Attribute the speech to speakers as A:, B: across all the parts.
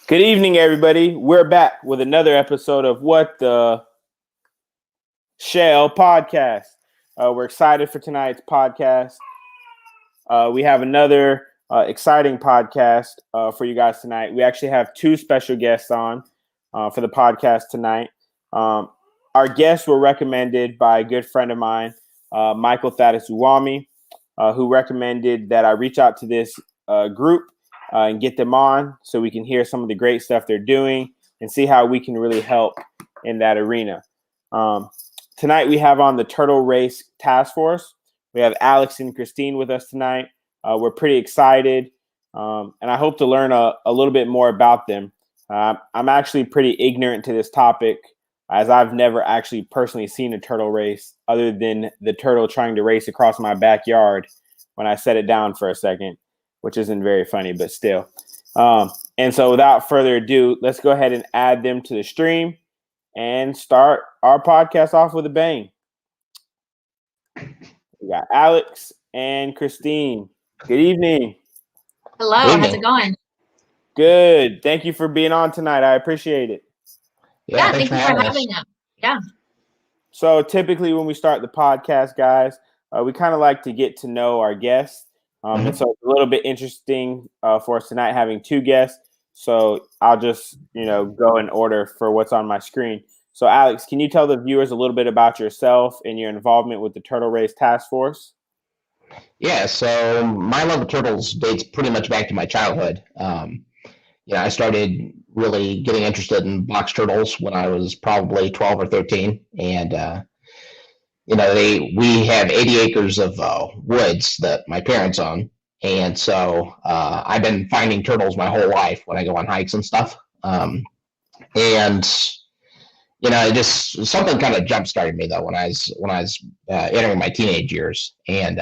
A: Good evening, everybody. We're back with another episode of What the Shell podcast. We're excited for tonight's podcast. We have another exciting podcast for you guys tonight. We actually have two special guests on for the podcast tonight. Our guests were recommended by a good friend of mine, Michael Thaddeus Uwami, who recommended that I reach out to this group and get them on so we can hear some of the great stuff they're doing and see how we can really help in that arena. Tonight we have on the Turtle Race Task Force. We have Alex and Christine with us tonight. We're pretty excited, and I hope to learn a little bit more about them. I'm actually pretty ignorant to this topic, as I've never actually personally seen a turtle race other than the turtle trying to race across my backyard when I set it down for a second, which isn't very funny, but still. And so without further ado, let's go ahead and add them to the stream and start our podcast off with a bang. We got Alex and Christine. Good evening.
B: Hello, how's it going?
A: Good. Thank you for being on tonight. I appreciate it.
B: Yeah, thank you for having us. Yeah.
A: So typically when we start the podcast, guys, we kind of like to get to know our guests. And so it's a little bit interesting for us tonight having two guests. So I'll just, go in order for what's on my screen. So Alex, can you tell the viewers a little bit about yourself and your involvement with the Turtle Race Task Force?
C: Yeah, so my love of turtles dates pretty much back to my childhood. I started really getting interested in box turtles when I was probably 12 or 13. And, we have 80 acres of woods that my parents own. And so I've been finding turtles my whole life when I go on hikes and stuff. Just something kind of jump started me though when I was entering my teenage years, and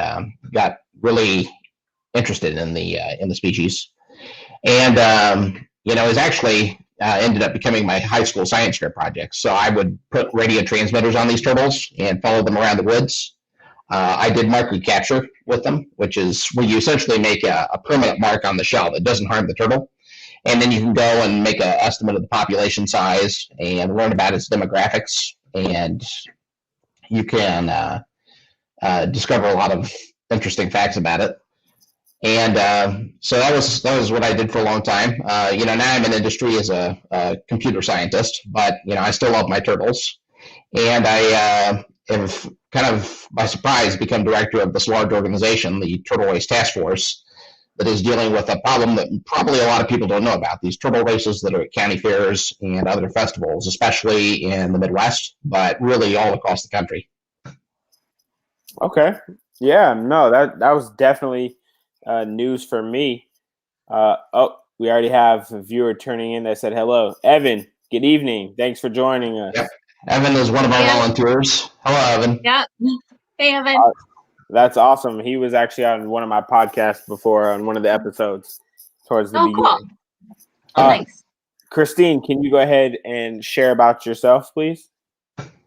C: got really interested in the species. And it was actually ended up becoming my high school science fair project. So I would put radio transmitters on these turtles and follow them around the woods. I did mark recapture with them, which is where you essentially make a permanent mark on the shell that doesn't harm the turtle. And then you can go and make an estimate of the population size and learn about its demographics. And you can discover a lot of interesting facts about it. And so that was what I did for a long time. Now I'm in industry as a computer scientist, but I still love my turtles. And I have kind of by surprise become director of this large organization, the Turtle Race Task Force, that is dealing with a problem that probably a lot of people don't know about. These turtle races that are at county fairs and other festivals, especially in the Midwest, but really all across the country.
A: Okay. Yeah, no, that was definitely news for me. We already have a viewer turning in that said hello. Evan, good evening. Thanks for joining us.
C: Yep. Evan is one of our volunteers. Hello, Evan.
B: Yeah. Hey, Evan.
A: That's awesome. He was actually on one of my podcasts before on one of the episodes towards the beginning.
B: Cool. Nice.
A: Christine, can you go ahead and share about yourself, please?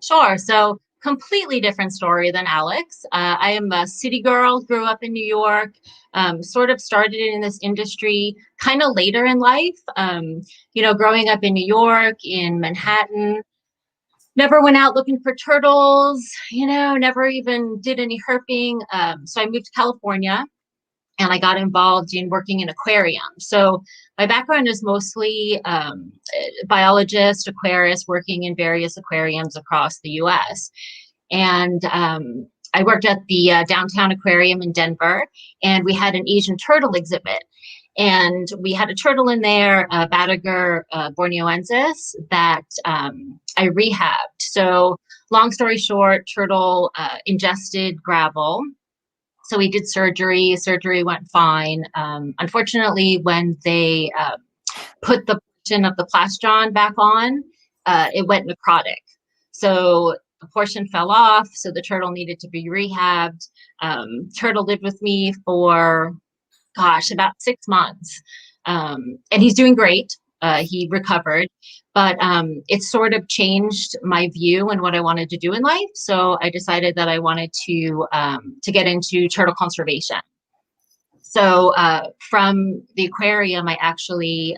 B: Sure. So completely different story than Alex. I am a city girl, grew up in New York, sort of started in this industry kind of later in life. Growing up in New York, in Manhattan, never went out looking for turtles, never even did any herping. So I moved to California and I got involved in working in aquariums. So my background is mostly biologist, aquarist, working in various aquariums across the US. And I worked at the downtown aquarium in Denver, and we had an Asian turtle exhibit. And we had a turtle in there, Batagur borneoensis, that I rehabbed. So long story short, turtle ingested gravel. So we did surgery. Surgery went fine. Unfortunately, when they put the portion of the plastron back on, it went necrotic. So the portion fell off. So the turtle needed to be rehabbed. Turtle lived with me for about 6 months. And he's doing great. He recovered, but it sort of changed my view and what I wanted to do in life. So I decided that I wanted to get into turtle conservation. So from the aquarium, I actually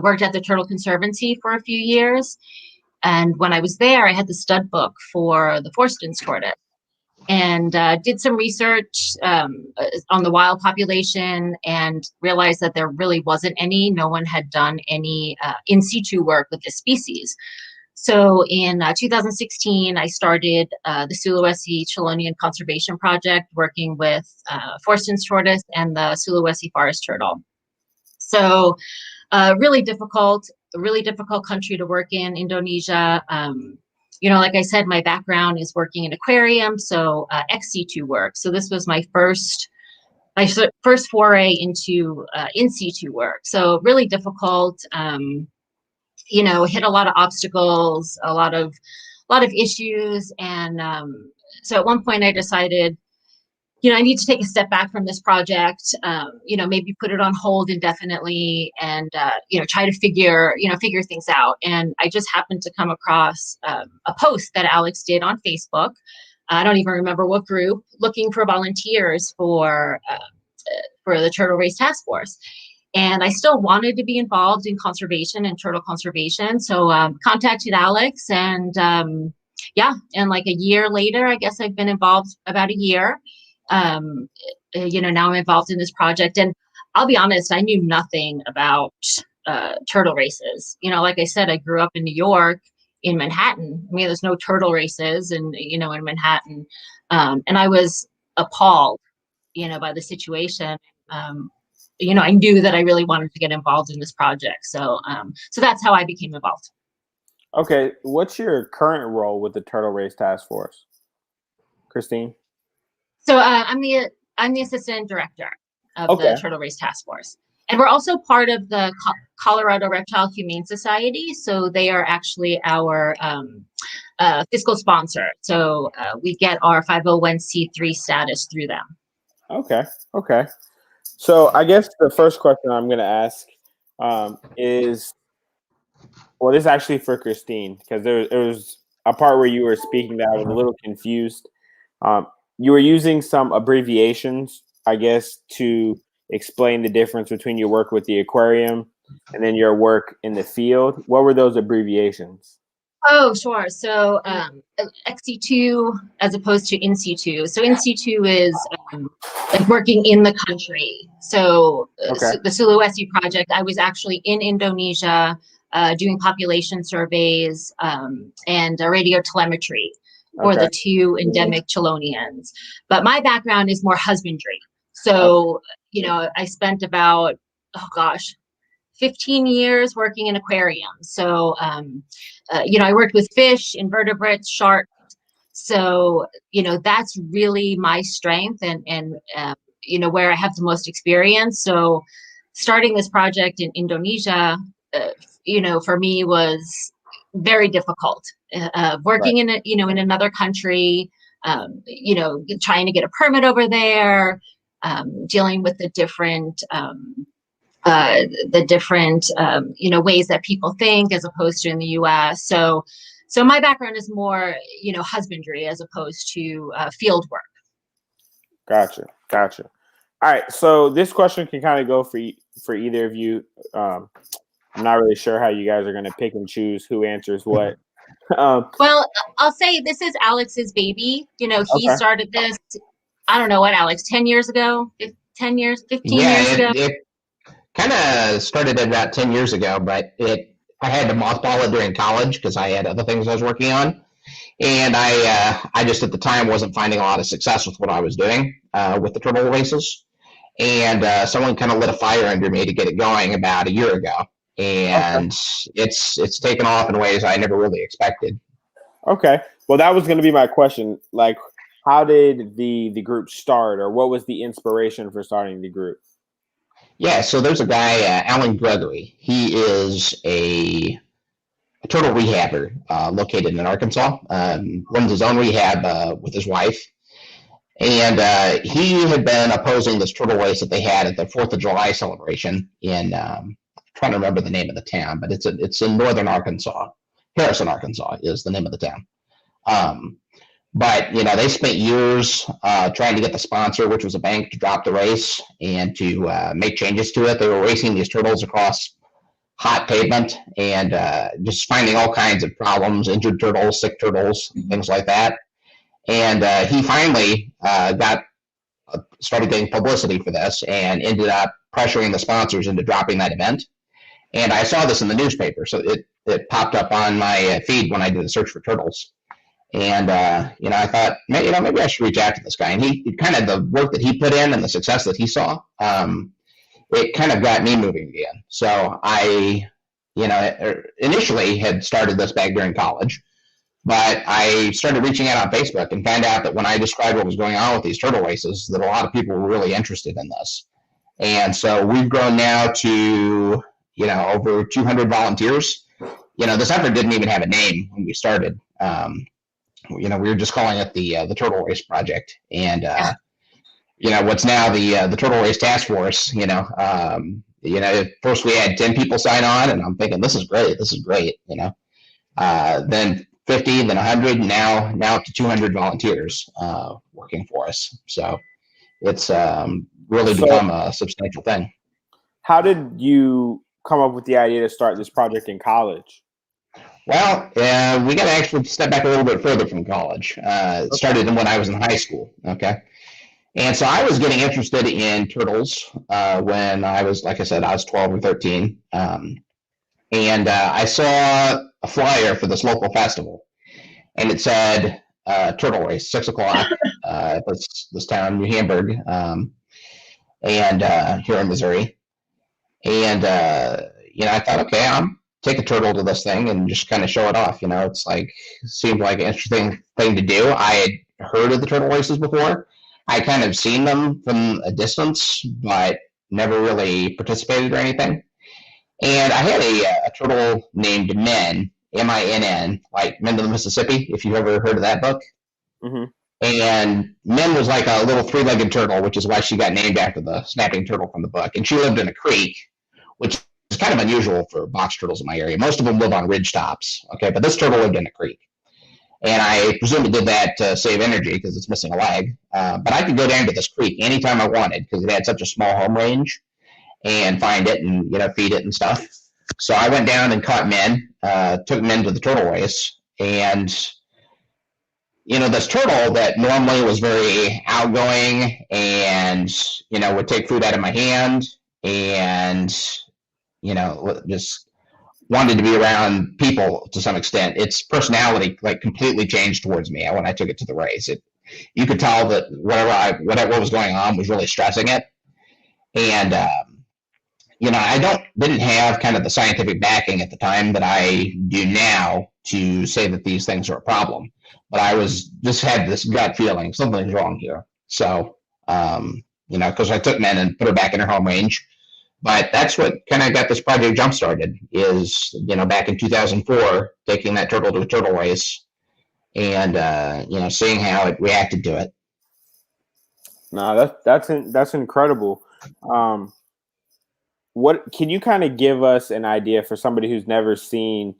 B: worked at the Turtle Conservancy for a few years. And when I was there, I had the stud book for the Forstens tortoise, and did some research on the wild population and realized that there really wasn't any. No one had done any in situ work with this species. So in 2016, I started the Sulawesi Chilonian Conservation Project, working with Forstens tortoise and the Sulawesi forest turtle. So really difficult country to work in, Indonesia. Like I said, my background is working in aquarium, so ex situ work. So this was my first foray into in situ work. So really difficult. Hit a lot of obstacles, a lot of issues, and so at one point I decided, I need to take a step back from this project, maybe put it on hold indefinitely and, try to figure things out. And I just happened to come across a post that Alex did on Facebook. I don't even remember what group, looking for volunteers for the Turtle Race Task Force. And I still wanted to be involved in conservation and turtle conservation. So contacted Alex, and and like a year later, I guess I've been involved about a year. Now I'm involved in this project, and I'll be honest, I knew nothing about turtle races. Like I said, I grew up in New York, in Manhattan. I mean, there's no turtle races in Manhattan. And I was appalled, by the situation. I knew that I really wanted to get involved in this project. So that's how I became involved.
A: Okay. What's your current role with the Turtle Race Task Force, Christine?
B: So I'm the assistant director of the Turtle Race Task Force. And we're also part of the Colorado Reptile Humane Society. So they are actually our fiscal sponsor. So we get our 501c3 status through them. Okay.
A: So I guess the first question I'm going to ask is, well, this is actually for Christine, because there was a part where you were speaking that I was a little confused. You were using some abbreviations, I guess, to explain the difference between your work with the aquarium and then your work in the field. What were those abbreviations?
B: Oh, sure. So XC2 as opposed to in situ. So in situ is like working in the country. So the Sulawesi project, I was actually in Indonesia doing population surveys and radio telemetry for the two endemic Chilonians. But my background is more husbandry. So, I spent about, 15 years working in aquariums. So, I worked with fish, invertebrates, sharks. So, that's really my strength and where I have the most experience. So starting this project in Indonesia, for me was very difficult. Working in in another country, trying to get a permit over there, dealing with the different ways that people think as opposed to in the U.S. So my background is more, husbandry as opposed to field work. Gotcha.
A: All right. So this question can kind of go for either of you. I'm not really sure how you guys are going to pick and choose who answers what.
B: Well, I'll say this is Alex's baby. He started this, I don't know what, Alex, 10 years ago, 15 years ago?
C: It kind of started about 10 years ago, but I had to mothball it during college because I had other things I was working on. And I just at the time wasn't finding a lot of success with what I was doing with the turtle races. And someone kind of lit a fire under me to get it going about a year ago. And it's taken off in ways I never really expected.
A: Okay. Well, that was going to be my question. Like, how did the group start, or what was the inspiration for starting the group?
C: Yeah, so there's a guy, Alan Gregory. He is a turtle rehabber located in Arkansas. Runs his own rehab with his wife. And he had been opposing this turtle race that they had at the 4th of July celebration in, I'm trying to remember the name of the town, but it's in northern Arkansas. Harrison, Arkansas is the name of the town. But, they spent years trying to get the sponsor, which was a bank, to drop the race and to make changes to it. They were racing these turtles across hot pavement and just finding all kinds of problems, injured turtles, sick turtles, things like that. And he finally started getting publicity for this and ended up pressuring the sponsors into dropping that event. And I saw this in the newspaper, so it popped up on my feed when I did a search for turtles. And I thought, maybe I should reach out to this guy. And he kind of, the work that he put in and the success that he saw, it kind of got me moving again. So I, initially had started this back during college, but I started reaching out on Facebook and found out that when I described what was going on with these turtle races, that a lot of people were really interested in this. And so we've grown now to, over 200 volunteers. This effort didn't even have a name when we started. We were just calling it the Turtle Race Project. And, what's now the Turtle Race Task Force, first we had 10 people sign on, and I'm thinking, this is great. Then 50, then 100, now up to 200 volunteers working for us. So it's really become a substantial thing.
A: How did you come up with the idea to start this project in college?
C: Well, we got to actually step back a little bit further from college. It started when I was in high school. Okay. And so I was getting interested in turtles when I was, like I said, I was 12 or 13. And I saw a flyer for this local festival, and it said Turtle Race, 6 o'clock, this town, New Hamburg, and here in Missouri. And, I thought, okay, I'll take a turtle to this thing and just kind of show it off. Seemed like an interesting thing to do. I had heard of the turtle races before. I kind of seen them from a distance, but never really participated or anything. And I had a turtle named Min, M-I-N-N, like Men of the Mississippi, if you've ever heard of that book. Mm-hmm. And Min was like a little three-legged turtle, which is why she got named after the snapping turtle from the book. And she lived in a creek, which is kind of unusual for box turtles in my area. Most of them live on ridge tops, okay? But this turtle lived in a creek. And I presume it did that to save energy because it's missing a leg. But I could go down to this creek anytime I wanted because it had such a small home range and find it and, feed it and stuff. So I went down and caught Min, took Min to the turtle race. And, this turtle that normally was very outgoing and, would take food out of my hand and, just wanted to be around people to some extent. Its personality completely changed towards me when I took it to the race. You could tell that whatever was going on was really stressing it. And, I didn't have kind of the scientific backing at the time that I do now to say that these things are a problem. But I had this gut feeling something's wrong here. So, because I took Min and put her back in her home range. But that's what kind of got this project jump started is, back in 2004, taking that turtle to a turtle race and, seeing how it reacted to it.
A: No, that's incredible. What can you kind of give us an idea for somebody who's never seen,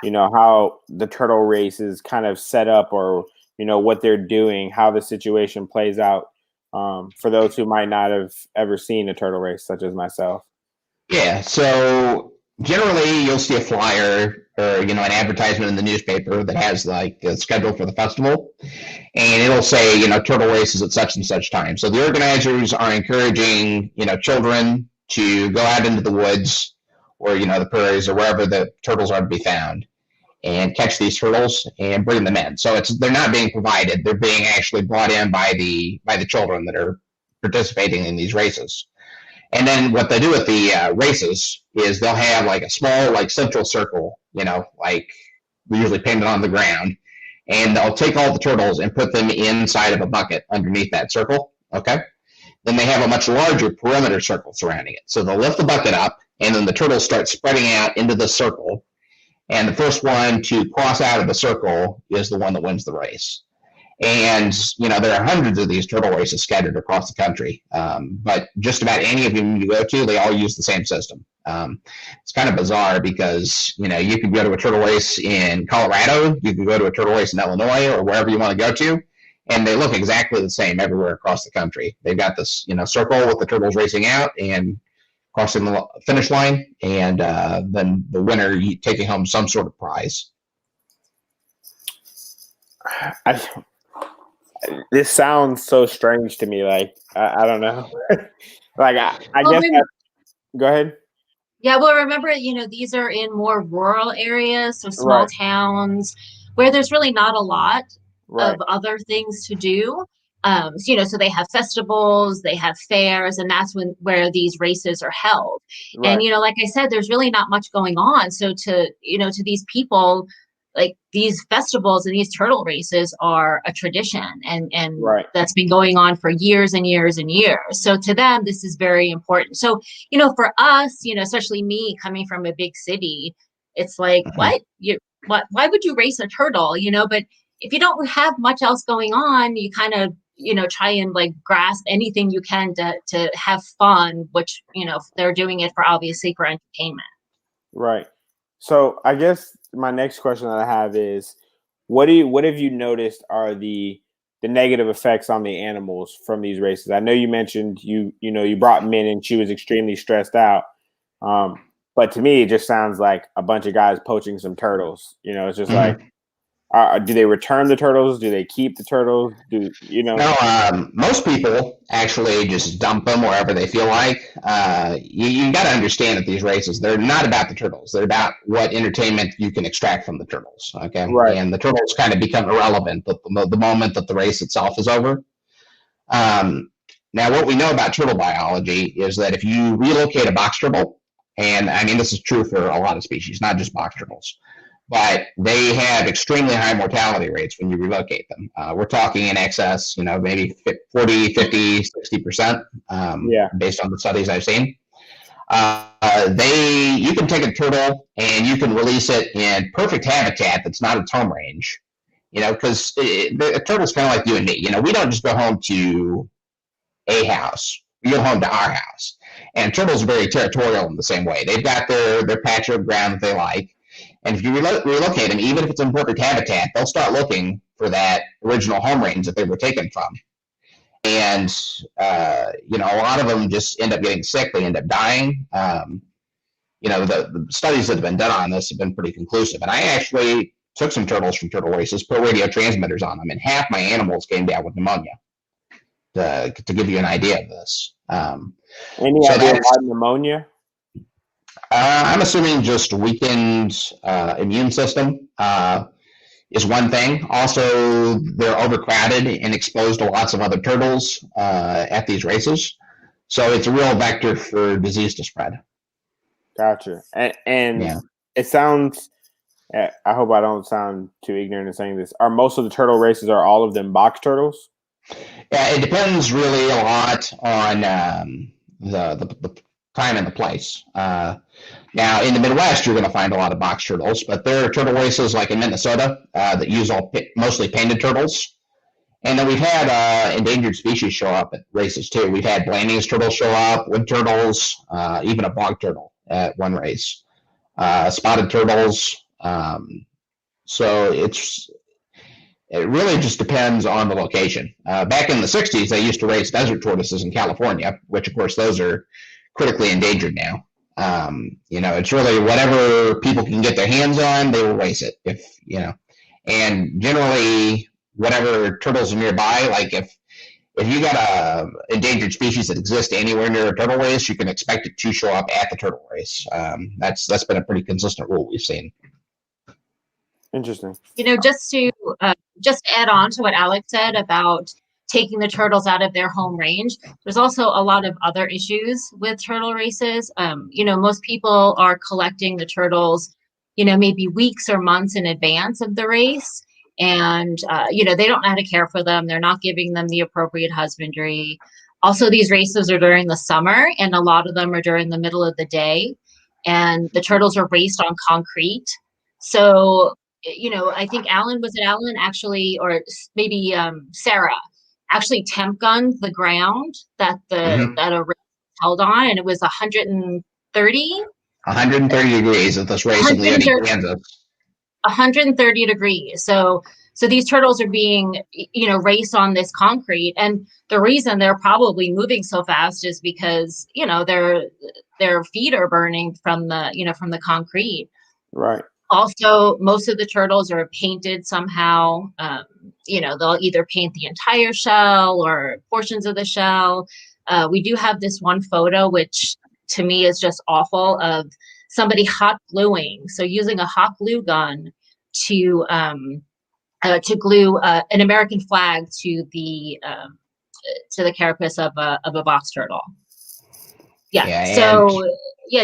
A: how the turtle race is kind of set up or, what they're doing, how the situation plays out for those who might not have ever seen a turtle race, such as myself?
C: Yeah, so generally you'll see a flyer or, an advertisement in the newspaper that has like a schedule for the festival, and it'll say, turtle races at such and such time. So the organizers are encouraging, children to go out into the woods or, the prairies or wherever the turtles are to be found and catch these turtles and bring them in. So they're not being provided. They're being actually brought in by the children that are participating in these races. And then what they do with the races is they'll have like a small, central circle, we usually paint it on the ground, and they'll take all the turtles and put them inside of a bucket underneath that circle. Okay. Then they have a much larger perimeter circle surrounding it. So they'll lift the bucket up, and then the turtles start spreading out into the circle. And the first one to cross out of the circle is the one that wins the race. And, there are hundreds of these turtle races scattered across the country. But just about any of them you go to, they all use the same system. It's kind of bizarre because, you could go to a turtle race in Colorado, you could go to a turtle race in Illinois or wherever you want to go to, and they look exactly the same everywhere across the country. They've got this, circle with the turtles racing out, and crossing the finish line, and then the winner taking home some sort of prize.
A: This sounds so strange to me. Like, I don't know. Like, I
B: Well,
A: guess go ahead.
B: Yeah, well, remember, these are in more rural areas, so small
A: Right.
B: towns where there's really not a lot
A: Right.
B: of other things to do. So they have festivals, they have fairs, and that's where these races are held.
A: Right.
B: And, like I said, there's really not much going on. So to these people, like these festivals and these turtle races are a tradition, and
A: Right.
B: that's been going on for years and years and years. So to them, this is very important. So, for us, especially me coming from a big city, it's like, why would you race a turtle? But if you don't have much else going on, you kind of, try and like grasp anything you can to have fun, which, they're doing it for entertainment.
A: Right. So I guess my next question that I have is, what have you noticed are the negative effects on the animals from these races? I know you mentioned you brought Min and she was extremely stressed out. But to me, it just sounds like a bunch of guys poaching some turtles. It's just like, do they return the turtles? Do they keep the turtles?
C: No, most people actually just dump them wherever they feel like. You got to understand that these races, they're not about the turtles. They're about what entertainment you can extract from the turtles. Okay.
A: Right.
C: And the turtles kind of become irrelevant the moment that the race itself is over. Now, what we know about turtle biology is that if you relocate a box turtle, and I mean, this is true for a lot of species, not just box turtles, but they have extremely high mortality rates when you relocate them. We're talking in excess, maybe 40, 50, 60%, based on the studies I've seen. You can take a turtle and you can release it in perfect habitat that's not its home range, because a turtle's kind of like you and me. We don't just go home to a house. We go home to our house. And turtles are very territorial in the same way. They've got their patch of ground that they like. And if you relocate them, even if it's in perfect habitat, they'll start looking for that original home range that they were taken from. And, a lot of them just end up getting sick. They end up dying. The studies that have been done on this have been pretty conclusive. And I actually took some turtles from turtle races, put radio transmitters on them, and half my animals came down with pneumonia, to give you an idea of this.
A: Any idea why pneumonia?
C: I'm assuming just weakened immune system is one thing. Also, they're overcrowded and exposed to lots of other turtles at these races. So it's a real vector for disease to spread.
A: Gotcha. And it sounds, I hope I don't sound too ignorant in saying this, are most of the turtle races, are all of them box turtles?
C: Yeah, it depends really a lot on the time and the place. Now, in the Midwest, you're going to find a lot of box turtles, but there are turtle races like in Minnesota that use mostly painted turtles. And then we've had endangered species show up at races too. We've had Blanding's turtles show up, wood turtles, even a bog turtle at one race, spotted turtles. So it really just depends on the location. Back in the 60s, they used to race desert tortoises in California, which of course those are critically endangered now. It's really whatever people can get their hands on, they will race it. And generally whatever turtles are nearby, like if you got a endangered species that exists anywhere near a turtle race, you can expect it to show up at the turtle race. That's been a pretty consistent rule we've seen.
A: Interesting.
B: Just add on to what Alex said about taking the turtles out of their home range. There's also a lot of other issues with turtle races. Most people are collecting the turtles, maybe weeks or months in advance of the race. And, they don't know how to care for them. They're not giving them the appropriate husbandry. Also, these races are during the summer, and a lot of them are during the middle of the day. And the turtles are raced on concrete. So, I think Alan actually, or maybe Sarah, actually temp gunned the ground that that a race held on, and it was 130
C: degrees at this race in Leone, Kansas.
B: 130 degrees. So So these turtles are being, raced on this concrete. And the reason they're probably moving so fast is because, their feet are burning from the concrete.
A: Right.
B: Also, most of the turtles are painted somehow. They'll either paint the entire shell or portions of the shell. We do have this one photo, which to me is just awful, of somebody hot gluing. So using a hot glue gun to glue an American flag to the carapace of a box turtle. Yeah. So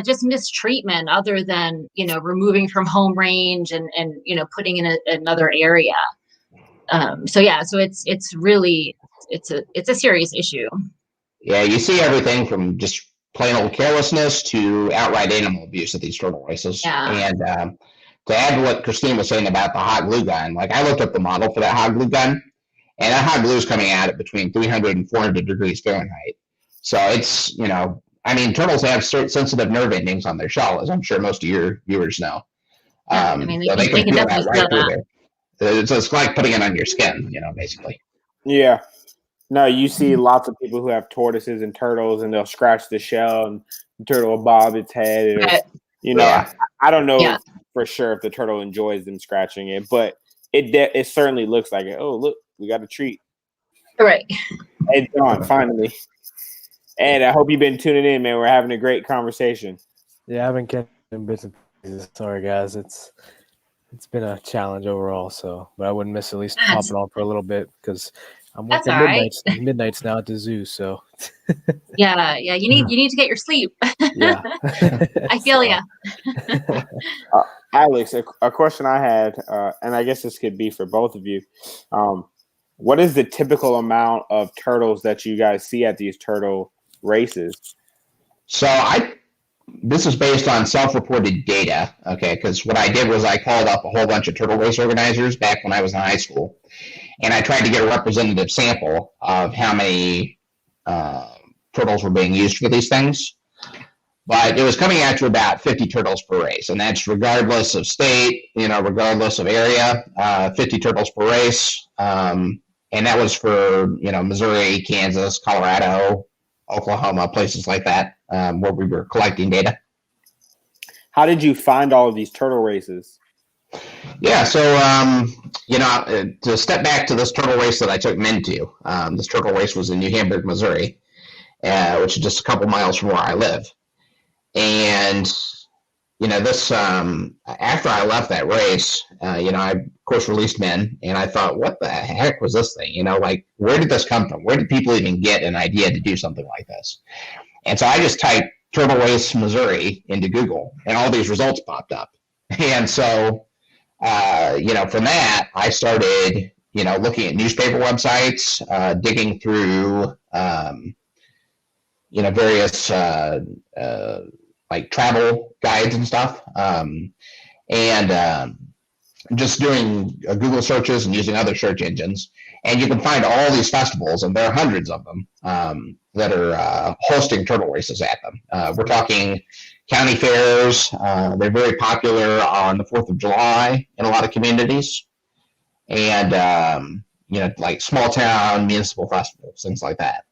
B: just mistreatment other than, removing from home range and putting in another area. So it's really, it's a serious issue.
C: Yeah. You see everything from just plain old carelessness to outright animal abuse at these turtle races.
B: Yeah.
C: And to add to what Christine was saying about the hot glue gun, like I looked up the model for that hot glue gun, and that hot glue is coming out at between 300 and 400 degrees Fahrenheit. So it's, turtles have sensitive nerve endings on their shell, as I'm sure most of your viewers know.
B: Yeah, they can definitely feel that.
C: It's like putting it on your skin, basically.
A: Yeah. No, you see lots of people who have tortoises and turtles, and they'll scratch the shell, and the turtle will bob its head. Or, I don't know for sure if the turtle enjoys them scratching it, but it certainly looks like it. Oh, look, we got a treat.
B: Right.
A: Hey, John, finally. And I hope you've been tuning in, man. We're having a great conversation.
D: Yeah, I've been catching bits and pieces. Sorry, guys. It's been a challenge overall. But I wouldn't miss at least popping on for a little bit because I'm working midnights now at the zoo. So
B: yeah, you need to get your sleep.
D: Yeah,
B: I feel ya.
A: Alex, a question I had, and I guess this could be for both of you. What is the typical amount of turtles that you guys see at these turtle races?
C: So this is based on self-reported data, okay? Because what I did was I called up a whole bunch of turtle race organizers back when I was in high school, and I tried to get a representative sample of how many turtles were being used for these things. But it was coming out to about 50 turtles per race, and that's regardless of state, regardless of area, 50 turtles per race. And that was for, Missouri, Kansas, Colorado, Oklahoma, places like that, where we were collecting data.
A: How did you find all of these turtle races?
C: Yeah, so, to step back to this turtle race that I took men to, this turtle race was in New Hamburg, Missouri, which is just a couple miles from where I live. And, this, after I left that race, I, of course, released men, and I thought, what the heck was this thing? Where did this come from? Where did people even get an idea to do something like this? And so I just typed turtle race Missouri into Google, and all these results popped up. And so, from that, I started, looking at newspaper websites, digging through, various, like travel guides and stuff, and just doing Google searches and using other search engines. And you can find all these festivals, and there are hundreds of them that are hosting turtle races at them. We're talking county fairs. They're very popular on the 4th of July in a lot of communities. And, like small town municipal festivals, things like that.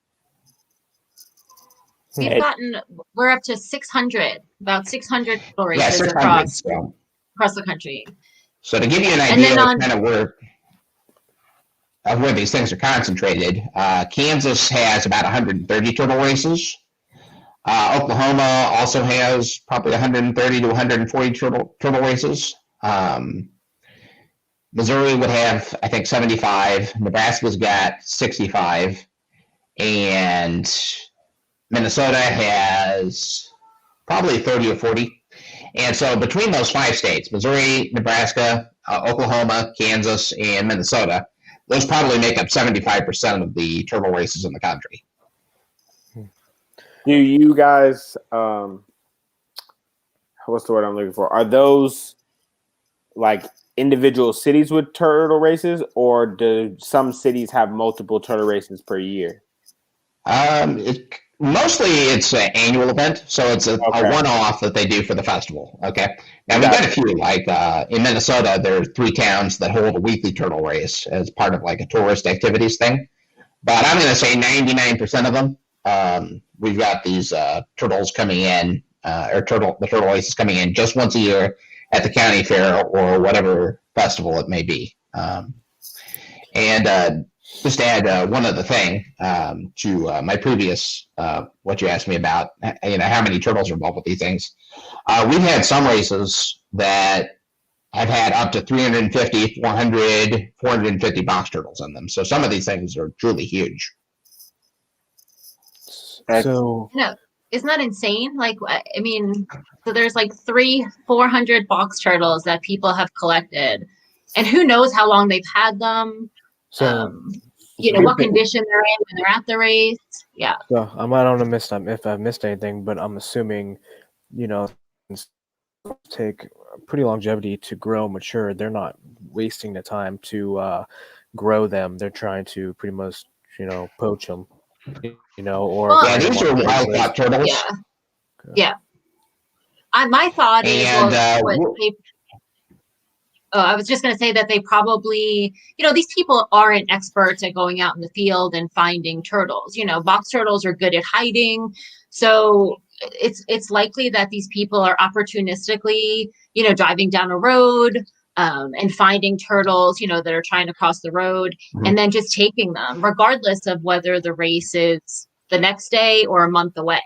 B: We're up to 600, about 600 turtle races
C: 600,
B: across the country.
C: So to give you an idea of kind of where these things are concentrated, Kansas has about 130 turtle races. Oklahoma also has probably 130 to 140 turtle races. Missouri would have, I think, 75. Nebraska's got 65. And Minnesota has probably 30 or 40. And so between those 5 states, Missouri, Nebraska, Oklahoma, Kansas, and Minnesota, those probably make up 75% of the turtle races in the country.
A: Do you guys, what's the word I'm looking for? Are those like individual cities with turtle races, or do some cities have multiple turtle races per year?
C: Mostly it's an annual event, so it's a one-off that they do for the festival. Okay. Now we've got a few, like in Minnesota, there are 3 towns that hold a weekly turtle race as part of like a tourist activities thing. But I'm going to say 99% of them, we've got these turtles coming in, the turtle race is coming in just once a year at the county fair or whatever festival it may be. And just to add one other thing to my previous, what you asked me about, how many turtles are involved with these things. We've had some races that have had up to 350, 400, 450 box turtles in them. So some of these things are truly huge.
D: So
B: no, isn't that insane? Like, I mean, so there's like 400 box turtles that people have collected, and who knows how long they've had them.
D: So
B: what condition they're in when they're at the race. Yeah.
D: So I don't know if I missed anything, but I'm assuming, take pretty longevity to grow, mature. They're not wasting the time to grow them. They're trying to pretty much, poach them, or
C: these are wild caught turtles.
B: Yeah. My thought is, I was just going to say that they probably, these people aren't experts at going out in the field and finding turtles. Box turtles are good at hiding. So it's likely that these people are opportunistically, driving down a road and finding turtles, that are trying to cross the road, and then just taking them, regardless of whether the race is the next day or a month away.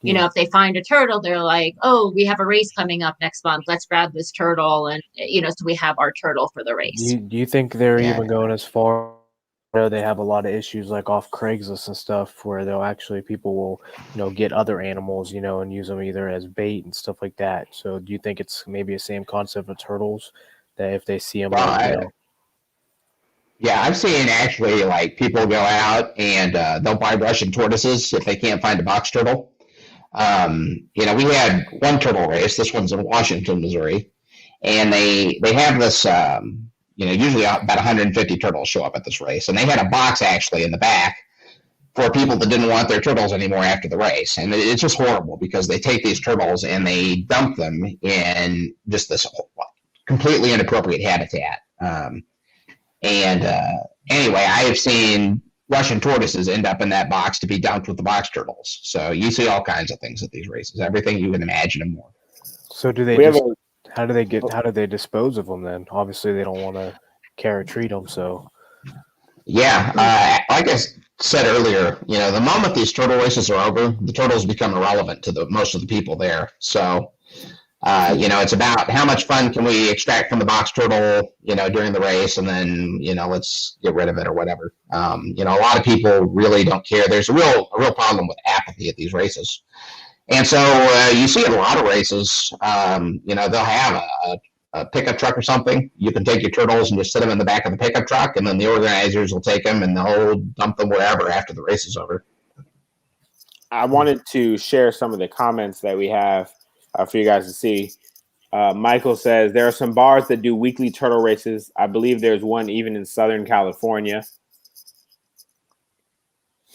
B: If they find a turtle, they're like, oh, we have a race coming up next month. Let's grab this turtle. And, so we have our turtle for the race.
D: Do you think they're even going as far? They have a lot of issues like off Craigslist and stuff where people will, get other animals, and use them either as bait and stuff like that. So do you think it's maybe the same concept of turtles that if they see them?
C: Yeah, I've seen actually like people go out and they'll buy Russian tortoises if they can't find a box turtle. We had one turtle race. This one's in Washington, Missouri, and they have this. Usually about 150 turtles show up at this race, and they had a box actually in the back for people that didn't want their turtles anymore after the race. And it's just horrible because they take these turtles and they dump them in just this completely inappropriate habitat. Anyway, I have seen Russian tortoises end up in that box to be dumped with the box turtles. So you see all kinds of things at these races, everything you can imagine and more.
D: So how do they dispose of them then? Obviously they don't want to treat them. So
C: yeah, like I said earlier, the moment these turtle races are over, the turtles become irrelevant to most of the people there. So it's about how much fun can we extract from the box turtle, during the race, and then, let's get rid of it or whatever. A lot of people really don't care. There's a real problem with apathy at these races. And so you see in a lot of races, they'll have a pickup truck or something. You can take your turtles and just sit them in the back of the pickup truck, and then the organizers will take them and they'll dump them wherever after the race is over.
A: I wanted to share some of the comments that we have for you guys to see. Michael says, there are some bars that do weekly turtle races. I believe there's one even in Southern California.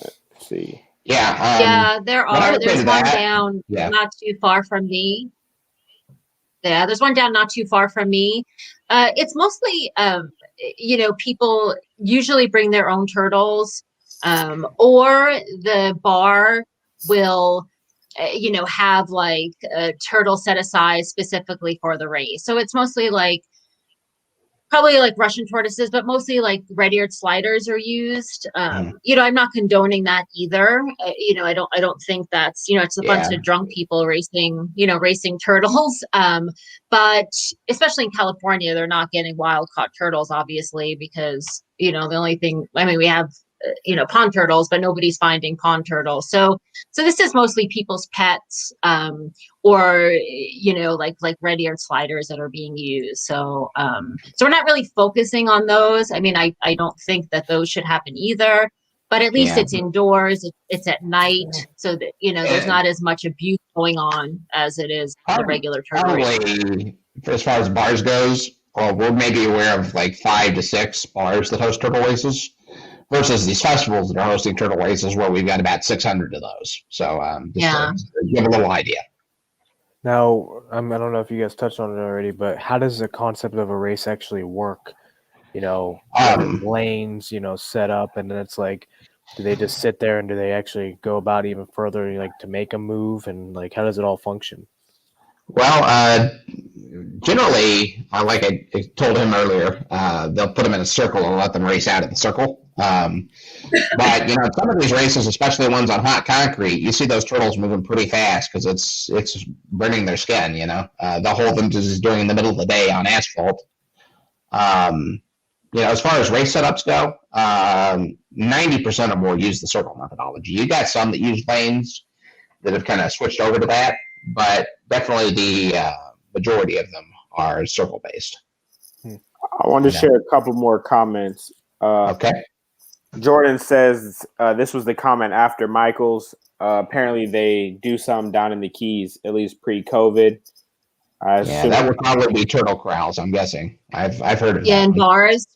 A: Let's see.
C: Yeah,
B: there are. There's one down not too far from me. Yeah, there's one down not too far from me. It's mostly, people usually bring their own turtles, or the bar will have like a turtle set aside specifically for the race. So it's mostly probably like Russian tortoises, but mostly like red-eared sliders are used. I'm not condoning that either. I don't think that's, it's a bunch of drunk people racing turtles. But especially in California, they're not getting wild caught turtles, obviously, because, the only thing, we have, pond turtles, but nobody's finding pond turtles. So this is mostly people's pets, or like red-eared sliders that are being used. So we're not really focusing on those. I don't think that those should happen either. But at least it's indoors. It's at night, so that there's not as much abuse going on as it is the regular turtle race.
C: Probably, as far as bars goes, we're maybe aware of like 5 to 6 bars that host turtle races. versus these festivals that are hosting turtle races where we've got about 600 of those. So to give a little idea.
D: Now, I don't know if you guys touched on it already, but how does the concept of a race actually work? Lanes, set up, and then it's like, do they just sit there and do they actually go about even further, like to make a move, and like how does it all function?
C: Well, generally, like I told him earlier, they'll put them in a circle and let them race out of the circle. But some of these races, especially ones on hot concrete, you see those turtles moving pretty fast because it's burning their skin. They'll hold them just during the middle of the day on asphalt. As far as race setups go, 90% or more use the circle methodology. You got some that use lanes that have kind of switched over to that, but definitely the majority of them are circle based.
A: I want to share a couple more comments.
C: Okay.
A: Jordan says this was the comment after Michael's. Apparently, they do some down in the Keys, at least pre-COVID.
C: That would probably be turtle corrals. I'm guessing. I've heard of that.
B: Yeah, in bars.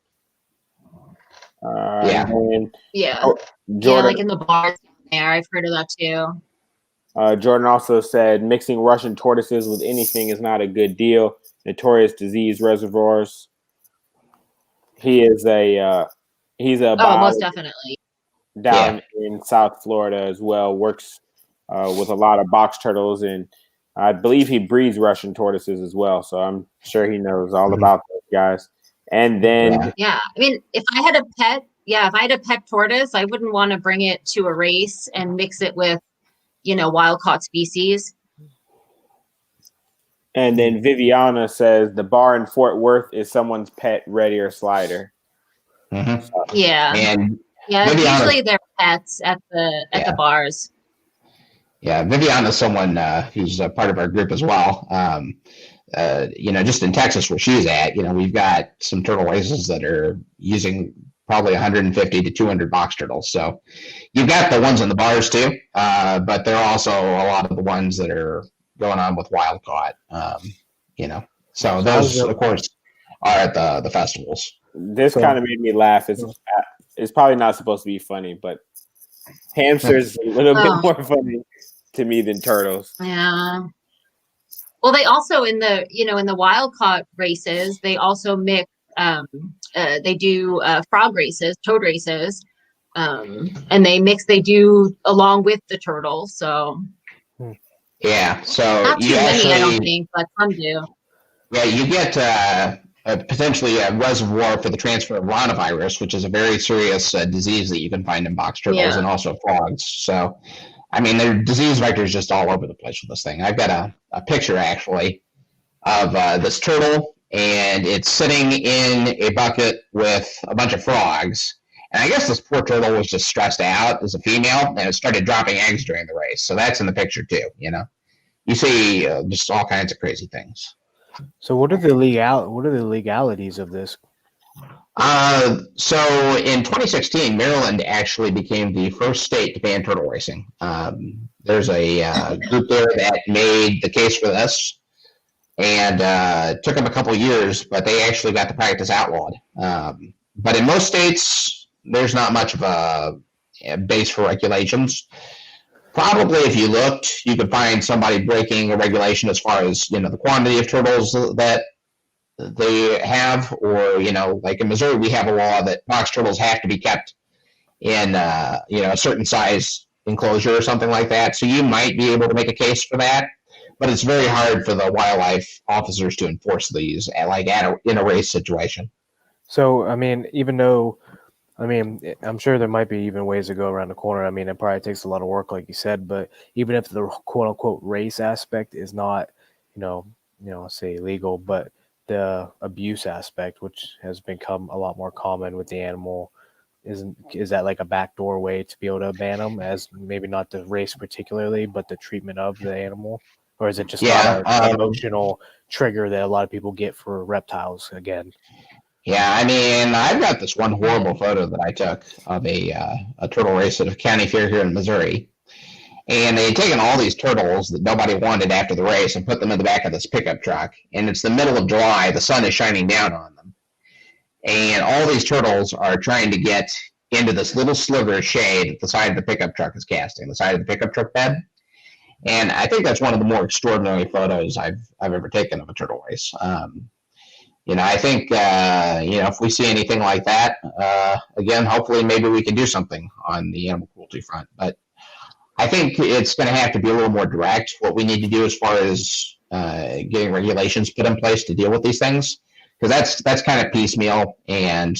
A: Jordan,
B: like in the bars there. I've heard of that too.
A: Jordan also said mixing Russian tortoises with anything is not a good deal. Notorious disease reservoirs. He's a
B: most definitely
A: down in South Florida as well. Works with a lot of box turtles, and I believe he breeds Russian tortoises as well. So I'm sure he knows all about those guys. And then
B: I mean, if I had a pet tortoise, I wouldn't want to bring it to a race and mix it with wild caught species.
A: And then Viviana says the bar in Fort Worth is someone's pet ready or slider.
C: Mm-hmm.
B: And Viviana, usually they're pets at the bars.
C: Yeah, Viviana is someone who's a part of our group as well. Just in Texas where she's at, we've got some turtle races that are using probably 150 to 200 box turtles. So you've got the ones in the bars too, but there are also a lot of the ones that are going on with wild caught. So those, of course, are at the festivals.
A: This kind of made me laugh. It's probably not supposed to be funny, but hamsters a little bit more funny to me than turtles.
B: Yeah. Well, they also in the wild caught races, they also mix. They do frog races, toad races, and they do along with the turtle. So
C: so
B: not too many, I don't think, but some do.
C: Yeah, you get potentially a reservoir for the transfer of rhinovirus, which is a very serious disease that you can find in box turtles and also frogs. So, I mean, there are disease vectors just all over the place with this thing. I've got a picture actually of this turtle, and it's sitting in a bucket with a bunch of frogs. And I guess this poor turtle was just stressed out as a female, and it started dropping eggs during the race. So that's in the picture too. You see just all kinds of crazy things.
D: So what are the legalities of this?
C: So in 2016, Maryland actually became the first state to ban turtle racing. There's a group there that made the case for this, and it took them a couple of years, but they actually got the practice outlawed. But in most states, there's not much of a base for regulations. Probably if you looked, you could find somebody breaking a regulation as far as, the quantity of turtles that they have, or, like in Missouri, we have a law that box turtles have to be kept in, a certain size enclosure or something like that. So you might be able to make a case for that, but it's very hard for the wildlife officers to enforce these in a race situation.
D: So, I mean, I'm sure there might be even ways to go around the corner. I mean, it probably takes a lot of work, like you said, but even if the quote unquote race aspect is not, say legal, but the abuse aspect, which has become a lot more common with the animal, is that like a backdoor way to be able to ban them, as maybe not the race particularly, but the treatment of the animal? Or is it just not an emotional trigger that a lot of people get for reptiles again?
C: Yeah, I mean, I've got this one horrible photo that I took of a turtle race at a county fair here in Missouri. And they had taken all these turtles that nobody wanted after the race and put them in the back of this pickup truck. And it's the middle of July. The sun is shining down on them. And all these turtles are trying to get into this little sliver of shade that the side of the pickup truck is casting, the side of the pickup truck bed. And I think that's one of the more extraordinary photos I've ever taken of a turtle race. I think, if we see anything like that, again, hopefully maybe we can do something on the animal cruelty front. But I think it's going to have to be a little more direct what we need to do as far as getting regulations put in place to deal with these things, because that's kind of piecemeal and,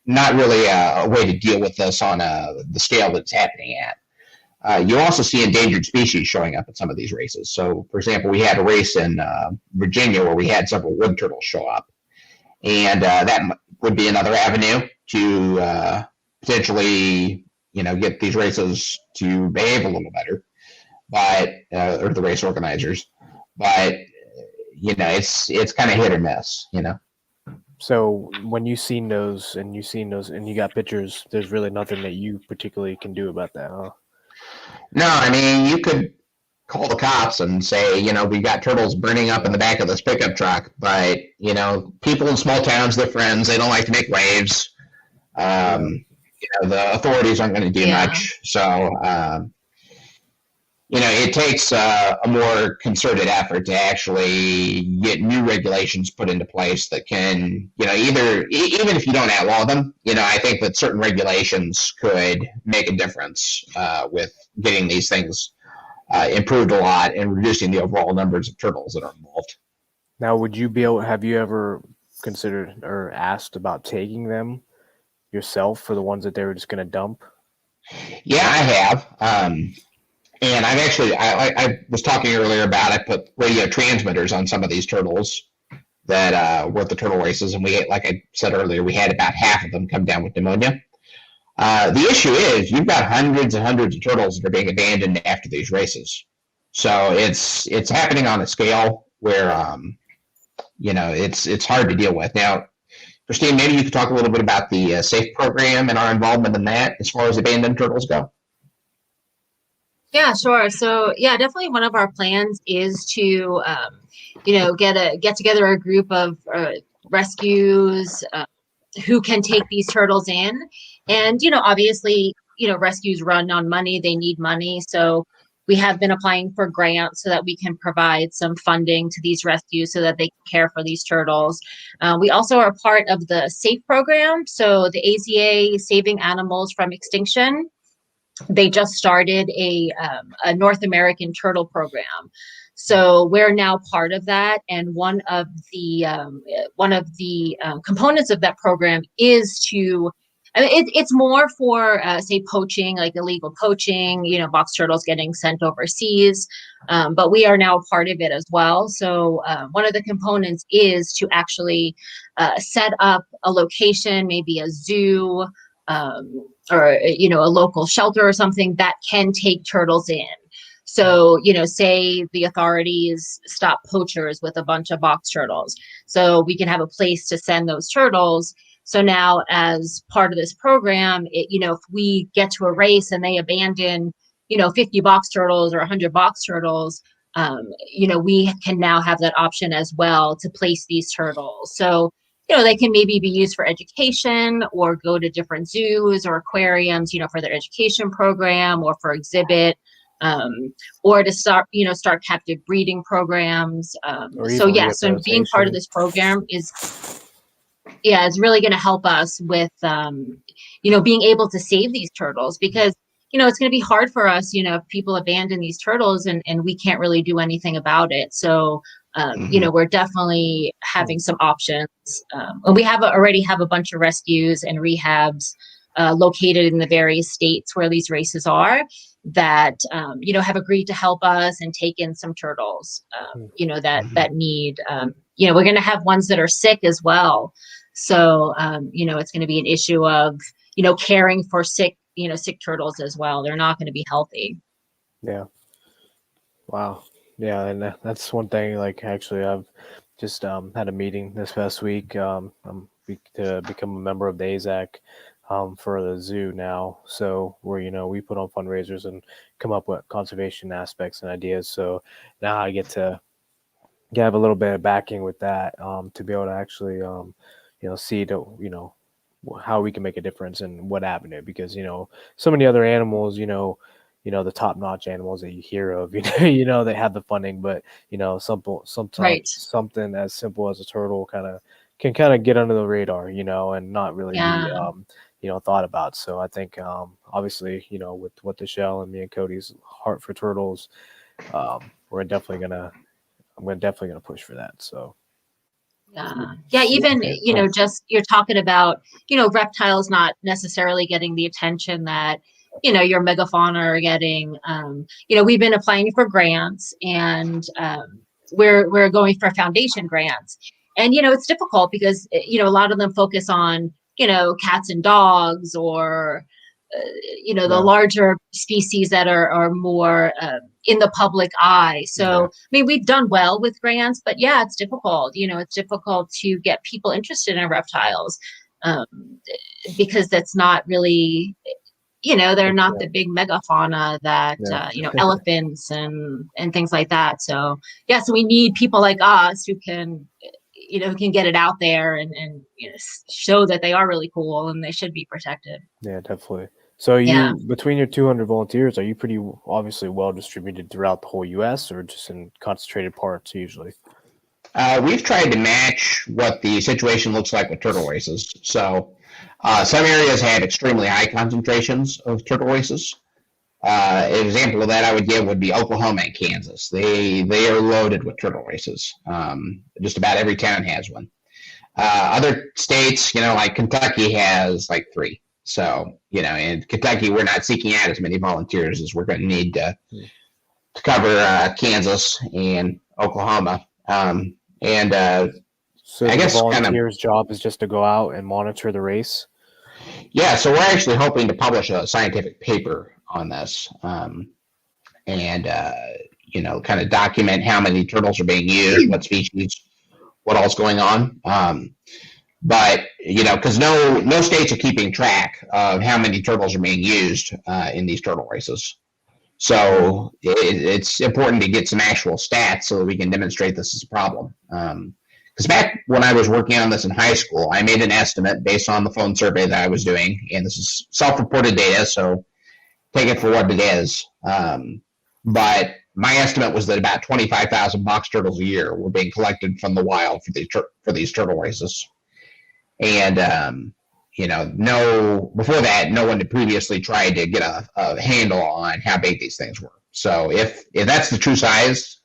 C: not really a way to deal with this on the scale that it's happening at. You also see endangered species showing up at some of these races. So, for example, we had a race in Virginia where we had several wood turtles show up. And that would be another avenue to potentially, get these races to behave a little better, or the race organizers. But, it's kind of hit or miss,
D: So when you've seen those and you got pictures, there's really nothing that you particularly can do about that, huh?
C: No, I mean, you could call the cops and say, we got turtles burning up in the back of this pickup truck, but, people in small towns, they're friends, they don't like to make waves. The authorities aren't going to do much. So, it takes a more concerted effort to actually get new regulations put into place that can, even if you don't outlaw them, I think that certain regulations could make a difference with getting these things improved a lot and reducing the overall numbers of turtles that are involved.
D: Now, have you ever considered or asked about taking them yourself for the ones that they were just going to dump?
C: Yeah, I have. And I've actually, I was talking earlier about, I put radio transmitters on some of these turtles that were at the turtle races. And like I said earlier, we had about half of them come down with pneumonia. The issue is you've got hundreds and hundreds of turtles that are being abandoned after these races. So it's happening on a scale where, it's hard to deal with. Now, Christine, maybe you could talk a little bit about the SAFE program and our involvement in that as far as abandoned turtles go.
B: Yeah, sure. So yeah, definitely one of our plans is to, get together a group of rescues who can take these turtles in. And, obviously, rescues run on money. They need money. So we have been applying for grants so that we can provide some funding to these rescues so that they can care for these turtles. We also are part of the SAFE program. So the AZA, Saving Animals from Extinction. They just started a North American turtle program. So we're now part of that. And one of the components of that program is to, it's more for, say, poaching, like illegal poaching, box turtles getting sent overseas. But we are now part of it as well. So one of the components is to actually set up a location, maybe a zoo, or, a local shelter or something that can take turtles in. So, say the authorities stop poachers with a bunch of box turtles. So we can have a place to send those turtles. So now as part of this program, if we get to a race and they abandon, 50 box turtles or 100 box turtles, we can now have that option as well to place these turtles. So they can maybe be used for education or go to different zoos or aquariums, for their education program or for exhibit, or to start captive breeding programs. So being part of this program is really going to help us with, being able to save these turtles, because, it's going to be hard for us, if people abandon these turtles and we can't really do anything about it. So, we're definitely having some options. And we already have a bunch of rescues and rehabs located in the various states where these races are that, have agreed to help us and take in some turtles, that need, we're going to have ones that are sick as well. So, it's going to be an issue of, caring for sick turtles as well. They're not going to be healthy.
D: Yeah. Wow. Yeah. And that's one thing, like, actually, I've just had a meeting this past week to become a member of the AZAC for the zoo now. So where, we put on fundraisers and come up with conservation aspects and ideas. So now I get to have a little bit of backing with that to be able to actually, see the, how we can make a difference and what avenue, because so many other animals, the top-notch animals that you hear of, they have the funding, but sometimes
B: Right.
D: something as simple as a turtle can get under the radar, and not really be thought about. So I think obviously, with what the Shell and me and Cody's heart for turtles, I'm definitely gonna push for that. So
B: yeah, even just you're talking about reptiles not necessarily getting the attention that your megafauna are getting. We've been applying for grants, and we're going for foundation grants, and it's difficult because a lot of them focus on cats and dogs, or the larger species that are more in the public eye. So, I mean, we've done well with grants, but yeah, it's difficult. It's difficult to get people interested in reptiles because that's not really, they're not the big megafauna that, elephants and things like that. So, yeah, so we need people like us who can get it out there and show that they are really cool and they should be protected.
D: Yeah, definitely. So between your 200 volunteers, are you pretty obviously well distributed throughout the whole U.S. or just in concentrated parts usually?
C: We've tried to match what the situation looks like with turtle races. So some areas have extremely high concentrations of turtle races. An example of that I would give would be Oklahoma and Kansas. They are loaded with turtle races. Just about every town has one. Other states, like Kentucky has like 3. So, in Kentucky, we're not seeking out as many volunteers as we're going to need to cover Kansas and Oklahoma.
D: So
C: I guess
D: the volunteer's job is just to go out and monitor the race?
C: Yeah, so we're actually hoping to publish a scientific paper on this kind of document how many turtles are being used, what species, what all's going on. But, because no states are keeping track of how many turtles are being used in these turtle races. So it's important to get some actual stats so that we can demonstrate this is a problem. Because back when I was working on this in high school, I made an estimate based on the phone survey that I was doing. And this is self-reported data, so take it for what it is. But my estimate was that about 25,000 box turtles a year were being collected from the wild for these turtle races. And, before that, no one had previously tried to get a handle on how big these things were. So if that's the true size,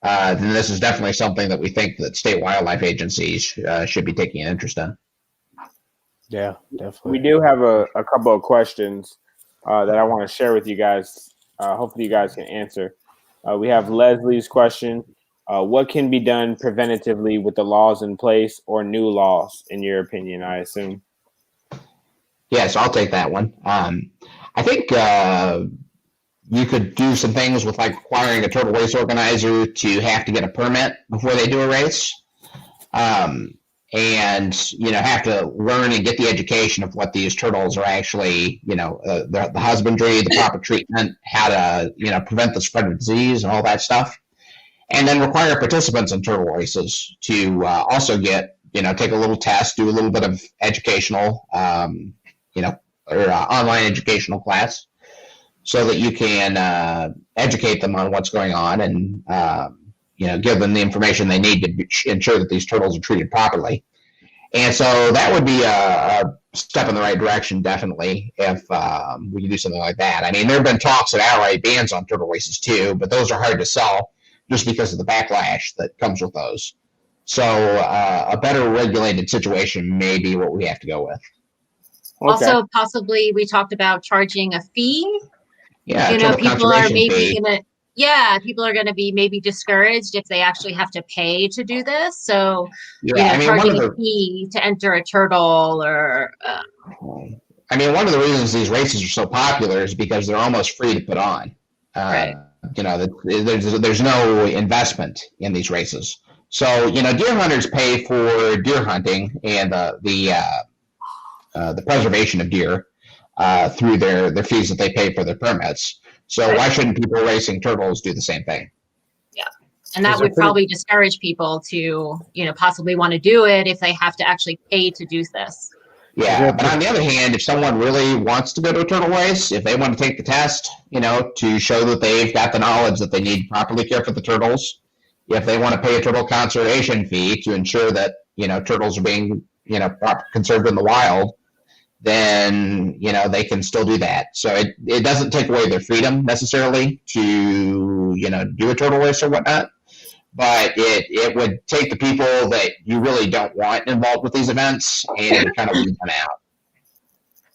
C: then this is definitely something that we think that state wildlife agencies should be taking an interest in.
D: Yeah, definitely.
A: We do have a couple of questions that I want to share with you guys. Hopefully you guys can answer. We have Leslie's question. What can be done preventatively with the laws in place or new laws, in your opinion, I assume?
C: Yes, I'll take that one. I think you could do some things with like requiring a turtle race organizer to have to get a permit before they do a race. And, have to learn and get the education of what these turtles are actually, the husbandry, the proper treatment, how to, prevent the spread of disease and all that stuff. And then require participants in turtle races to also get, take a little test, do a little bit of educational, or online educational class so that you can educate them on what's going on and, give them the information they need to ensure that these turtles are treated properly. And so that would be a step in the right direction, definitely, if we could do something like that. I mean, there have been talks of outright bans on turtle races too, but those are hard to sell just because of the backlash that comes with those. So a better regulated situation may be what we have to go with.
A: Okay.
B: Also, possibly we talked about charging a fee.
C: Yeah,
B: people are maybe people are going to be maybe discouraged if they actually have to pay to do this. So, charging a fee to enter a turtle or.
C: One of the reasons these races are so popular is because they're almost free to put on.
B: Right.
C: There's no investment in these races. So, deer hunters pay for deer hunting and the preservation of deer through their fees that they pay for their permits. So why shouldn't people racing turtles do the same thing?
B: Yeah. And that would probably discourage people to, possibly want to do it if they have to actually pay to do this.
C: Yeah, but on the other hand, if someone really wants to go to a turtle race, if they want to take the test, to show that they've got the knowledge that they need to properly care for the turtles, if they want to pay a turtle conservation fee to ensure that, turtles are being, conserved in the wild, then, they can still do that. So it doesn't take away their freedom necessarily to, do a turtle race or whatnot. But it would take the people that you really don't want involved with these events, and it would kind of weed them out.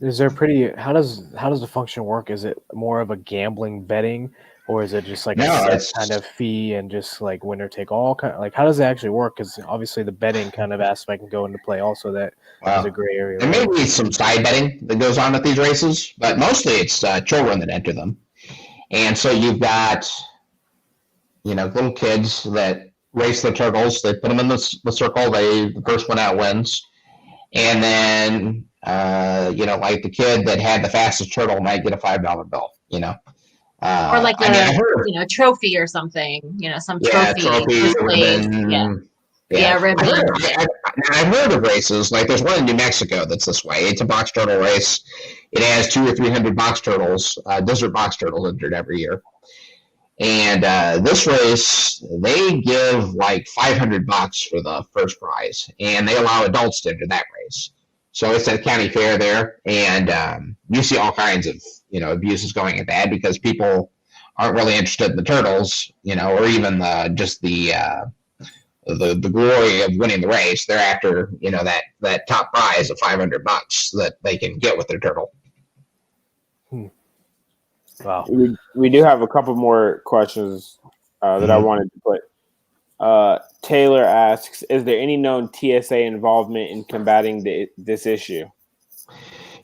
D: Is there how does the function work? Is it more of a gambling betting, or is it just like a set kind of fee and just like winner take all kind of, like, how does it actually work? Because obviously the betting kind of aspect can go into play also. That is a gray area.
C: There may be some side betting that goes on at these races, but mostly it's children that enter them. And so you've got little kids that race the turtles. They put them in the circle. The first one out wins. And then, like the kid that had the fastest turtle might get a $5 bill,
B: or like a trophy or something, some trophy.
C: Ribbon.
B: Ribbon.
C: I've heard of races. Like there's one in New Mexico that's this way. It's a box turtle race. It has 200 or 300 box turtles, desert box turtles entered every year. And this race, they give like $500 for the first prize, and they allow adults to enter that race. So it's at county fair there, and you see all kinds of abuses going at that because people aren't really interested in the turtles, or even just the glory of winning the race. They're after that top prize of $500 that they can get with their turtle.
D: Wow.
A: We do have a couple more questions that I wanted to put. Taylor asks, is there any known TSA involvement in combating this issue?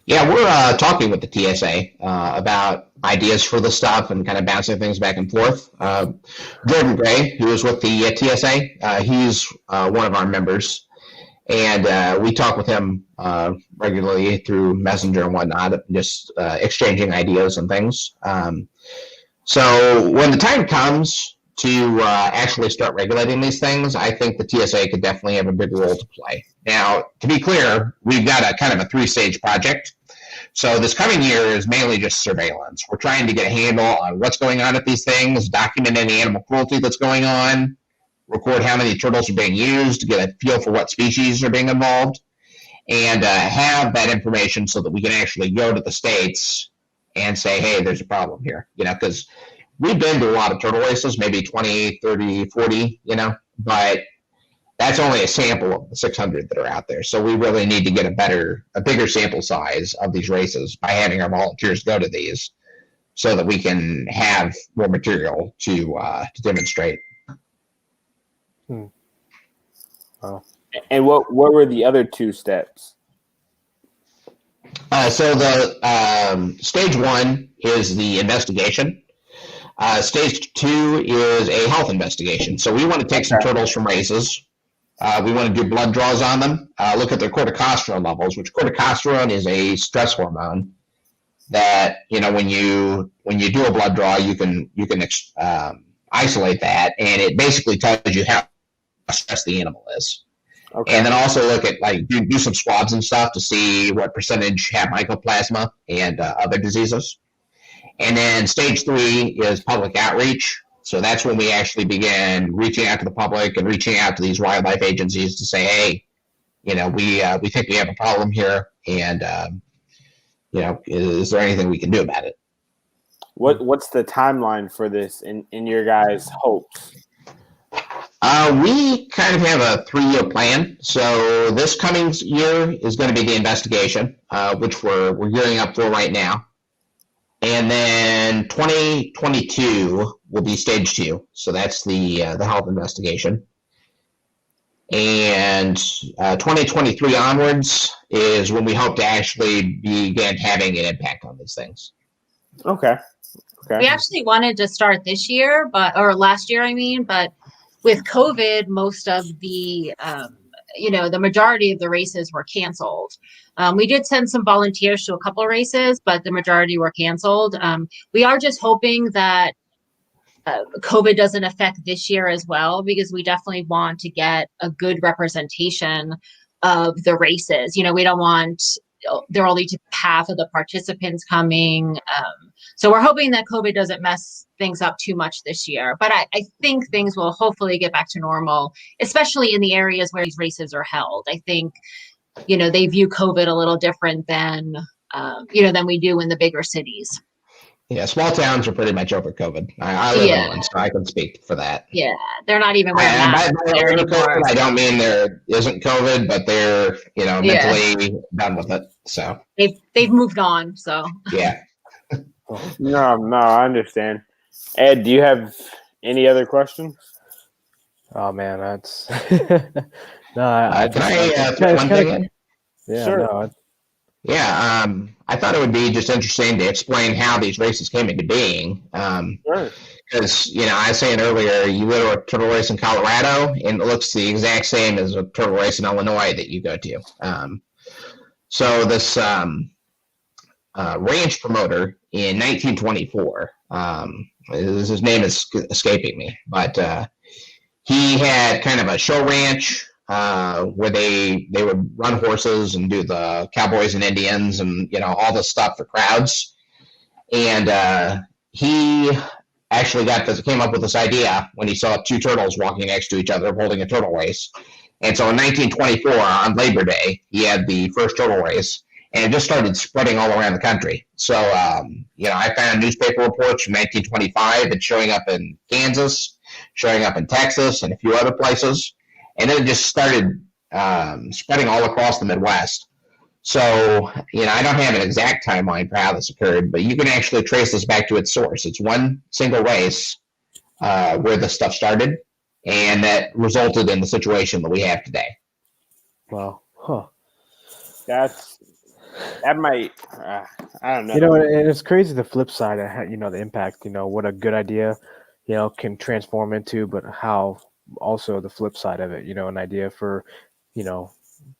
C: Yeah, we're talking with the TSA about ideas for the stuff and kind of bouncing things back and forth. Jordan Gray, who is with the TSA, he's one of our members. And we talk with him regularly through Messenger and whatnot, just exchanging ideas and things. So when the time comes to actually start regulating these things, I think the TSA could definitely have a big role to play. Now, to be clear, we've got a kind of a 3-stage project. So this coming year is mainly just surveillance. We're trying to get a handle on what's going on at these things, document any animal cruelty that's going on, record how many turtles are being used to get a feel for what species are being involved, and have that information so that we can actually go to the states and say, hey, there's a problem here, because we've been to a lot of turtle races, maybe 20, 30, 40, but that's only a sample of the 600 that are out there. So we really need to get a bigger sample size of these races by having our volunteers go to these so that we can have more material to demonstrate.
A: Wow. And what were the other 2 steps?
C: So the stage 1 is the investigation. Stage 2 is a health investigation. So we want to take some turtles from races. We want to do blood draws on them, look at their corticosterone levels, which corticosterone is a stress hormone that, when you do a blood draw, you can isolate that, and it basically tells you how stressed the animal is. Okay. And then also look at do some swabs and stuff to see what percentage have mycoplasma and other diseases. And then stage 3 is public outreach. So that's when we actually begin reaching out to the public and reaching out to these wildlife agencies to say, hey, we think we have a problem here, and is there anything we can do about it?
A: What's the timeline for this in your guys' hopes?
C: We kind of have a 3-year plan. So this coming year is going to be the investigation, which we're gearing up for right now. And then 2022 will be stage 2. So that's the health investigation. And 2023 onwards is when we hope to actually begin having an impact on these things.
A: Okay.
B: We actually wanted to start this year, or last year, but with COVID, most of the, the majority of the races were canceled. We did send some volunteers to a couple of races, but the majority were canceled. We are just hoping that COVID doesn't affect this year as well, because we definitely want to get a good representation of the races. We don't want There will only to half of the participants coming. So we're hoping that COVID doesn't mess things up too much this year. But I think things will hopefully get back to normal, especially in the areas where these races are held. I think, they view COVID a little different than we do in the bigger cities.
C: Yeah, small towns are pretty much over COVID. I live in one, so I can speak for that.
B: Yeah, they're not even wearing masks there anymore.
C: I don't mean there isn't COVID, but they're mentally done with it. So
B: they've moved on. So
C: yeah.
A: No, I understand. Ed, do you have any other questions?
D: Oh man, that's
C: Can I put one thing in?
D: Yeah,
A: sure.
D: No,
C: Yeah, I thought it would be just interesting to explain how these races came into being.
A: Sure.
C: Because, I was saying earlier, you go to a turtle race in Colorado, and it looks the exact same as a turtle race in Illinois that you go to. So this ranch promoter in 1924, his name is escaping me, but he had kind of a show ranch where they would run horses and do the cowboys and Indians and all this stuff for crowds. And he actually came up with this idea when he saw two turtles walking next to each other holding a turtle race. And so in 1924 on Labor Day, he had the first turtle race, and it just started spreading all around the country. So I found newspaper reports from 1925 and showing up in Kansas, showing up in Texas, and a few other places. And then it just started spreading all across the Midwest. So, I don't have an exact timeline for how this occurred, but you can actually trace this back to its source. It's one single race where this stuff started, and that resulted in the situation that we have today.
D: Wow. Huh.
A: That might, I don't know.
D: And it's crazy the flip side of, the impact, what a good idea, can transform into, but how also the flip side of it, an idea for,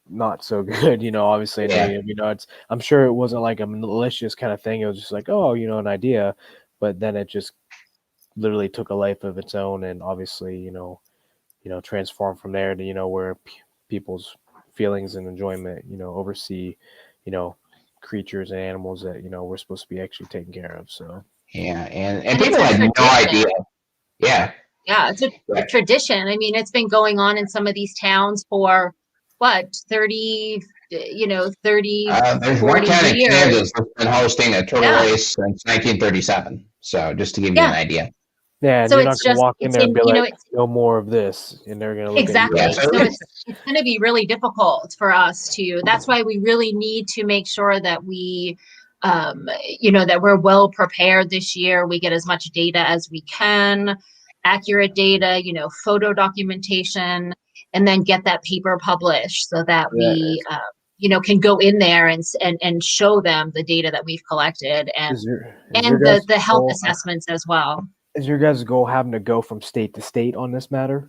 D: not so good, obviously.
C: Yeah.
D: I'm sure it wasn't like a malicious kind of thing. It was just like, oh, an idea, but then it just literally took a life of its own, and obviously, transformed from there to, where people's feelings and enjoyment, oversee, creatures and animals that, we're supposed to be actually taking care of. So
C: yeah, and people had no idea. Yeah.
B: Yeah, it's a tradition. I mean, it's been going on in some of these towns for 30, 30,
C: there's
B: 40
C: one town in
B: years.
C: Kansas that's been hosting a turtle race since 1937. So just to give you an idea.
D: Yeah, and
B: so
D: you're
B: it's
D: not going to
B: just
D: walk in there and be like, no more of this, and they're going to look
B: exactly.
D: at you.
B: So it's going to be really difficult for us to. That's why we really need to make sure that we, that we're well prepared this year. We get as much data as we can. Accurate data, photo documentation, and then get that paper published so that we, can go in there and show them the data that we've collected and the health assessments as well.
D: Is your guys' goal having to go from state to state on this matter?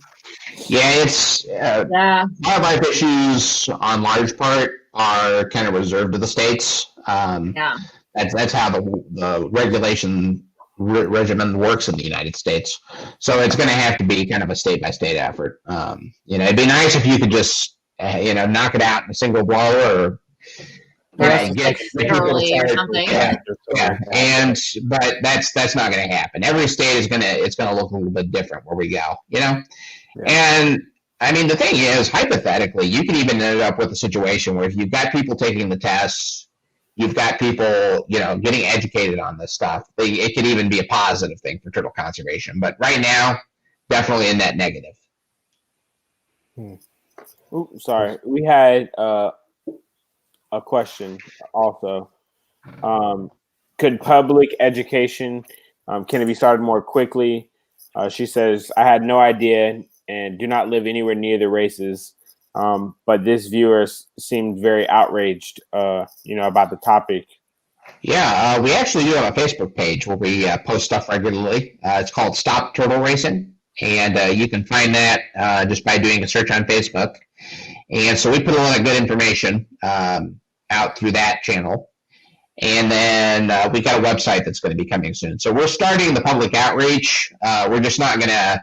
C: Yeah, it's wildlife issues on large part are kind of reserved to the states. That's how the regulation regimen works in the United States. So it's going to have to be kind of a state-by-state effort. It'd be nice if you could just, knock it out in a single blow or get
B: early or something.
C: But that's not going to happen. Every state it's going to look a little bit different where we go, And I mean, the thing is, hypothetically, you could even end up with a situation where if you've got people taking the tests, you've got people, getting educated on this stuff. It could even be a positive thing for turtle conservation. But right now, definitely in that negative.
A: Ooh, sorry. We had a question also. Could public education, can it be started more quickly? She says, I had no idea and do not live anywhere near the races. But this viewer seemed very outraged, about the topic.
C: Yeah, we actually do have a Facebook page where we post stuff regularly. It's called Stop Turtle Racing, and you can find that just by doing a search on Facebook. And so we put a lot of good information out through that channel. And then we got a website that's going to be coming soon. So we're starting the public outreach. We're just not going to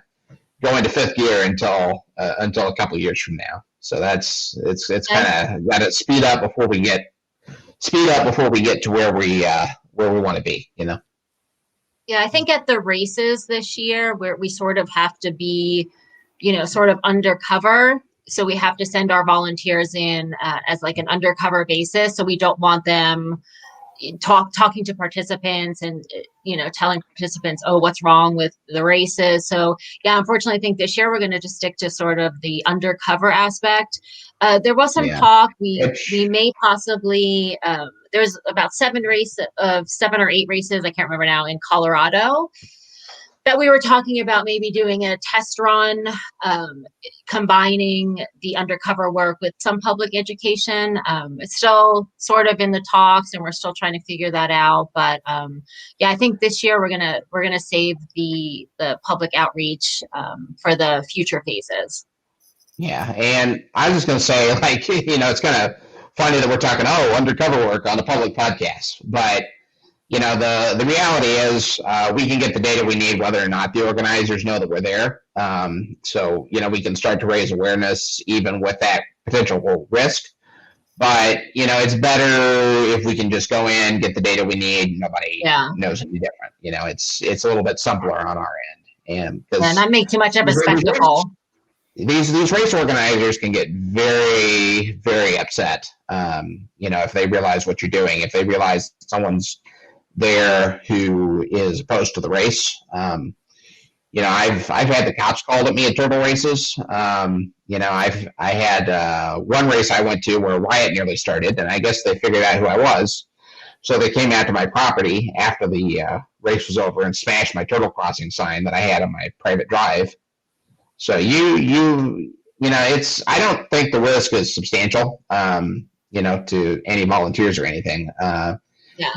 C: go into fifth gear until a couple of years from now. So it's kind of got to speed up before we get speed up before we get to where we want to be,
B: Yeah, I think at the races this year, where we sort of have to be, sort of undercover. So we have to send our volunteers in as like an undercover basis. So we don't want them talking to participants and telling participants, oh, what's wrong with the races. So yeah, unfortunately, I think this year we're going to just stick to sort of the undercover aspect. There was some talk we may possibly there's about 7 or 8 races, I can't remember now, in Colorado, that we were talking about maybe doing a test run, combining the undercover work with some public education. It's still sort of in the talks, and we're still trying to figure that out. But yeah, I think this year we're gonna save the public outreach for the future phases.
C: Yeah, and I was just gonna say, like, it's kind of funny that we're talking undercover work on the public podcast, but the reality is we can get the data we need whether or not the organizers know that we're there. So, we can start to raise awareness even with that potential risk. But, it's better if we can just go in, get the data we need. Nobody knows any different. It's a little bit simpler on our end.
B: And not make too much of a spectacle.
C: These race organizers can get very, very upset, if they realize what you're doing, if they realize someone's there who is opposed to the race. I've had the cops called at me at turtle races. I had one race I went to where a riot nearly started, and I guess they figured out who I was. So they came out to my property after the race was over and smashed my turtle crossing sign that I had on my private drive. So I don't think the risk is substantial, to any volunteers or anything.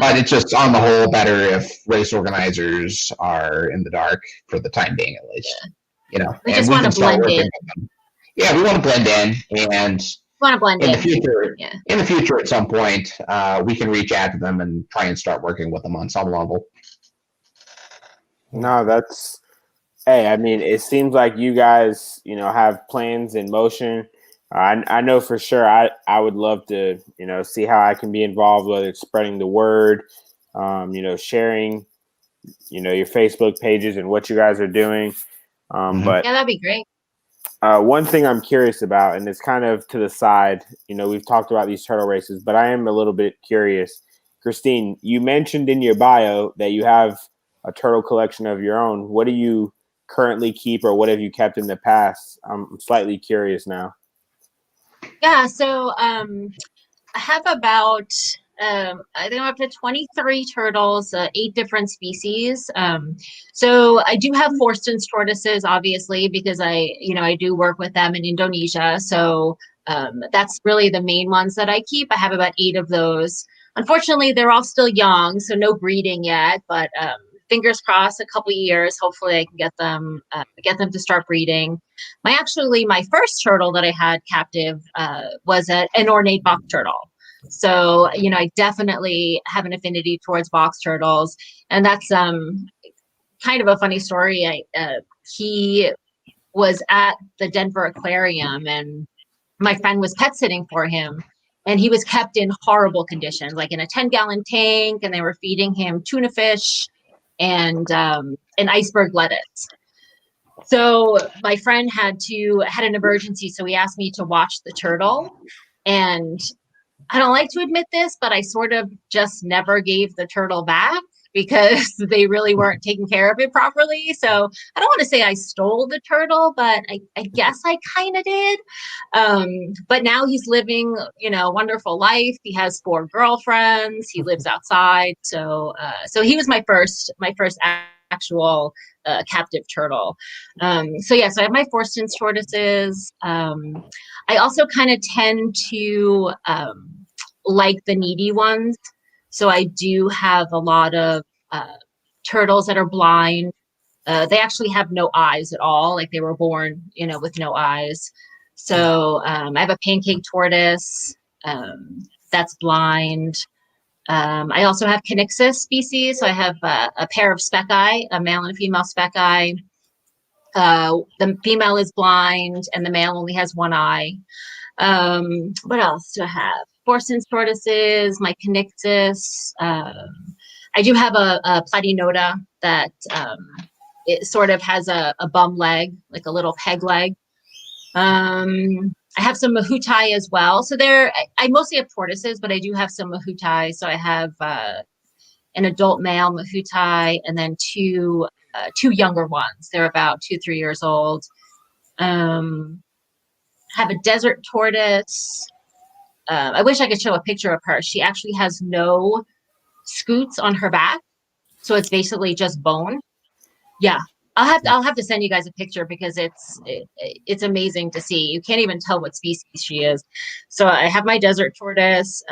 C: But it's just on the whole better if race organizers are in the dark for the time being, at least.
B: We just want to blend in.
C: Yeah, we want to blend in, and in the future, at some point, we can reach out to them and try and start working with them on some level.
A: No, hey, I mean, it seems like you guys, have plans in motion. I know for sure I would love to, see how I can be involved, whether it's spreading the word, sharing, your Facebook pages and what you guys are doing. But
B: yeah, that'd be great.
A: One thing I'm curious about, and it's kind of to the side, we've talked about these turtle races, but I am a little bit curious. Christine, you mentioned in your bio that you have a turtle collection of your own. What do you currently keep, or what have you kept in the past? I'm slightly curious now.
B: Yeah, so I have about I think I'm up to 23 turtles, 8 different species. So I do have Forston's tortoises, obviously, because I do work with them in Indonesia. So that's really the main ones that I keep. I have about 8 of those. Unfortunately, they're all still young, so no breeding yet, but fingers crossed, a couple of years, hopefully I can get them to start breeding. My first turtle that I had captive was an Ornate Box Turtle. So, I definitely have an affinity towards box turtles. And that's kind of a funny story. He was at the Denver Aquarium, and my friend was pet sitting for him. And he was kept in horrible conditions, like in a 10-gallon tank, and they were feeding him tuna fish and iceberg lettuce. So my friend had an emergency, so he asked me to watch the turtle. And I don't like to admit this, but I sort of just never gave the turtle back because they really weren't taking care of it properly. So I don't want to say I stole the turtle, but I guess I kind of did. But now he's living, a wonderful life. He has 4 girlfriends. He lives outside. So he was my first actual captive turtle. So I have my Forston's tortoises. I also kind of tend to like the needy ones. So I do have a lot of turtles that are blind. They actually have no eyes at all. Like they were born, with no eyes. So I have a pancake tortoise that's blind. I also have Conyxus species. So I have a pair of speckeye, a male and a female speckeye. The female is blind and the male only has one eye. What else do I have? Forstens tortoises, my Conyxus. I do have a Platinota that it sort of has a bum leg, like a little peg leg. I have some Mahutai as well. So I mostly have tortoises, but I do have some Mahutai. So I have an adult male Mahutai and then two younger ones. They're about 2-3 years old. I have a desert tortoise. I wish I could show a picture of her. She actually has no scoots on her back, so it's basically just bone. Yeah, I'll have to send you guys a picture because it's amazing to see. You can't even tell what species she is. So I have my desert tortoise.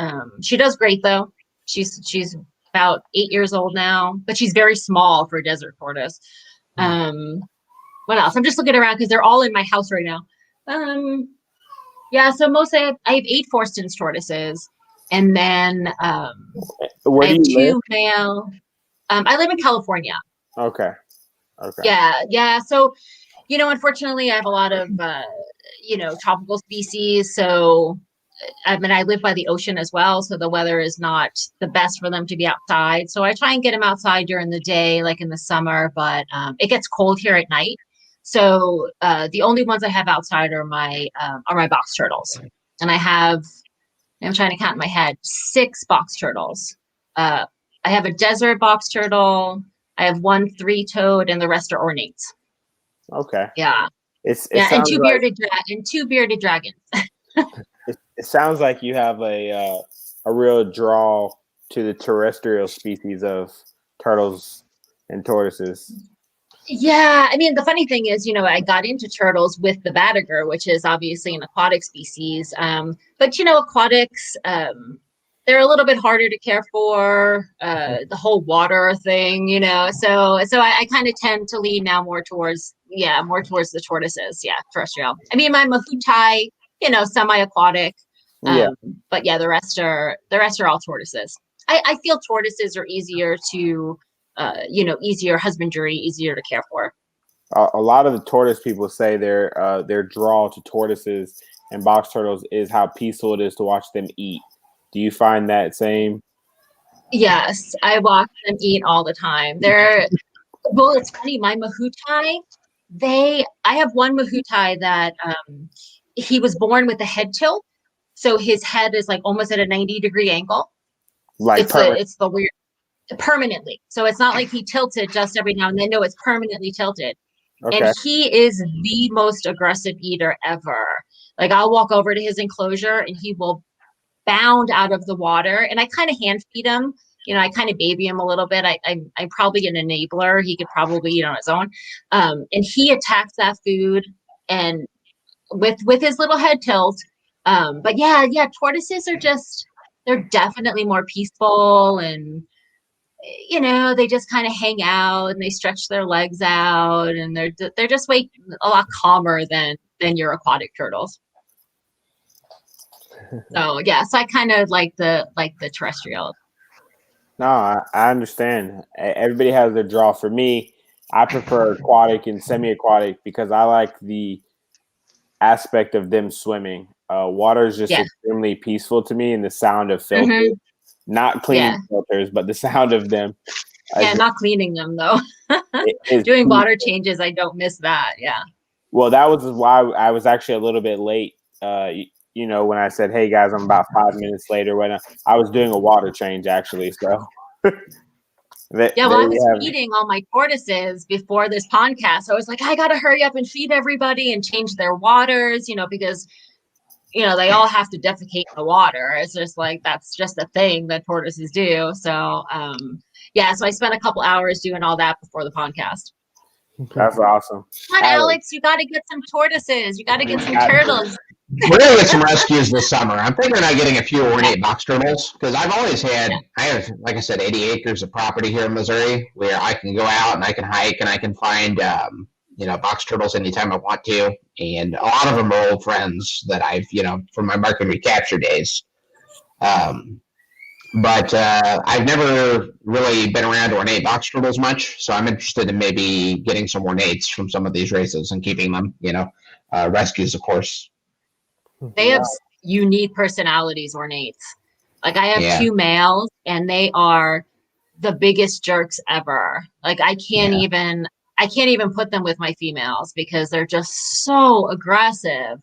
B: She does great though. She's about 8 years old now, but she's very small for a desert tortoise. What else? I'm just looking around because they're all in my house right now. Yeah, so mostly I have 8 Forstens tortoises, and then
A: Where
B: I have
A: do you
B: 2
A: live?
B: male. I live in California.
A: Okay.
B: Yeah. So, unfortunately, I have a lot of tropical species. So, I mean, I live by the ocean as well, so the weather is not the best for them to be outside. So I try and get them outside during the day, like in the summer, but it gets cold here at night. So the only ones I have outside are my box turtles, and I'm trying to count in my head, 6 box turtles. I have a desert box turtle. I have 1 3-toed, and the rest are ornates.
A: Okay.
B: Yeah.
A: It
B: And
A: sounds
B: 2 bearded dragons.
A: it sounds like you have a real draw to the terrestrial species of turtles and tortoises.
B: Yeah, I mean, the funny thing is, I got into turtles with the Batagur, which is obviously an aquatic species. But aquatics, they're a little bit harder to care for. The whole water thing, So I kind of tend to lean now more towards the tortoises. Yeah, terrestrial. I mean, my Mahutai, semi-aquatic.
A: Yeah.
B: But yeah, the rest are all tortoises. I feel tortoises are easier to. Easier husbandry, easier to care for.
A: A lot of the tortoise people say their draw to tortoises and box turtles is how peaceful it is to watch them eat. Do you find that same?
B: Yes, I watch them eat all the time. Well, it's funny. My Mahutai, I have one Mahutai that he was born with a head tilt, so his head is like almost at a 90-degree angle.
A: Like
B: it's the weird. Permanently. So it's not like he tilted just every now and then. No, it's permanently tilted. Okay. And he is the most aggressive eater ever. Like I'll walk over to his enclosure and he will bound out of the water. And I kind of hand feed him. I kind of baby him a little bit. I'm probably an enabler. He could probably eat on his own. And he attacks that food and with his little head tilt. But yeah, tortoises are they're definitely more peaceful and they just kind of hang out and they stretch their legs out and they're just a lot calmer than your aquatic turtles. So yeah, so I kind of like the terrestrial.
A: No, I understand. Everybody has their draw. For me, I prefer aquatic and semi-aquatic because I like the aspect of them swimming. Water is just extremely peaceful to me, and the sound of filter. Mm-hmm. Not cleaning filters, but the sound of them.
B: Yeah, not cleaning them though. Doing water changes, I don't miss that. Yeah.
A: Well, that was why I was actually a little bit late. When I said, "Hey guys, I'm about 5 minutes later," when I was doing a water change actually. So.
B: I was feeding all my tortoises before this podcast. I was like, I gotta hurry up and feed everybody and change their waters, because. They all have to defecate in the water. It's just like, that's just a thing that tortoises do. So, so I spent a couple hours doing all that before the podcast.
A: That's awesome.
B: Come on, Alex, you got to get some tortoises. You got to get some turtles.
C: We're going to get some rescues this summer. I'm thinking about getting a few ornate box turtles because I've always had, I have, like I said, 80 acres of property here in Missouri where I can go out and I can hike and I can find, box turtles anytime I want to. And a lot of them are old friends that I've, from my mark and recapture days. But I've never really been around ornate box turtles much. So I'm interested in maybe getting some ornates from some of these races and keeping them, rescues, of course.
B: They have, unique personalities, ornates. Like I have
C: Yeah.
B: 2 males and they are the biggest jerks ever. Like I can't even put them with my females because they're just so aggressive.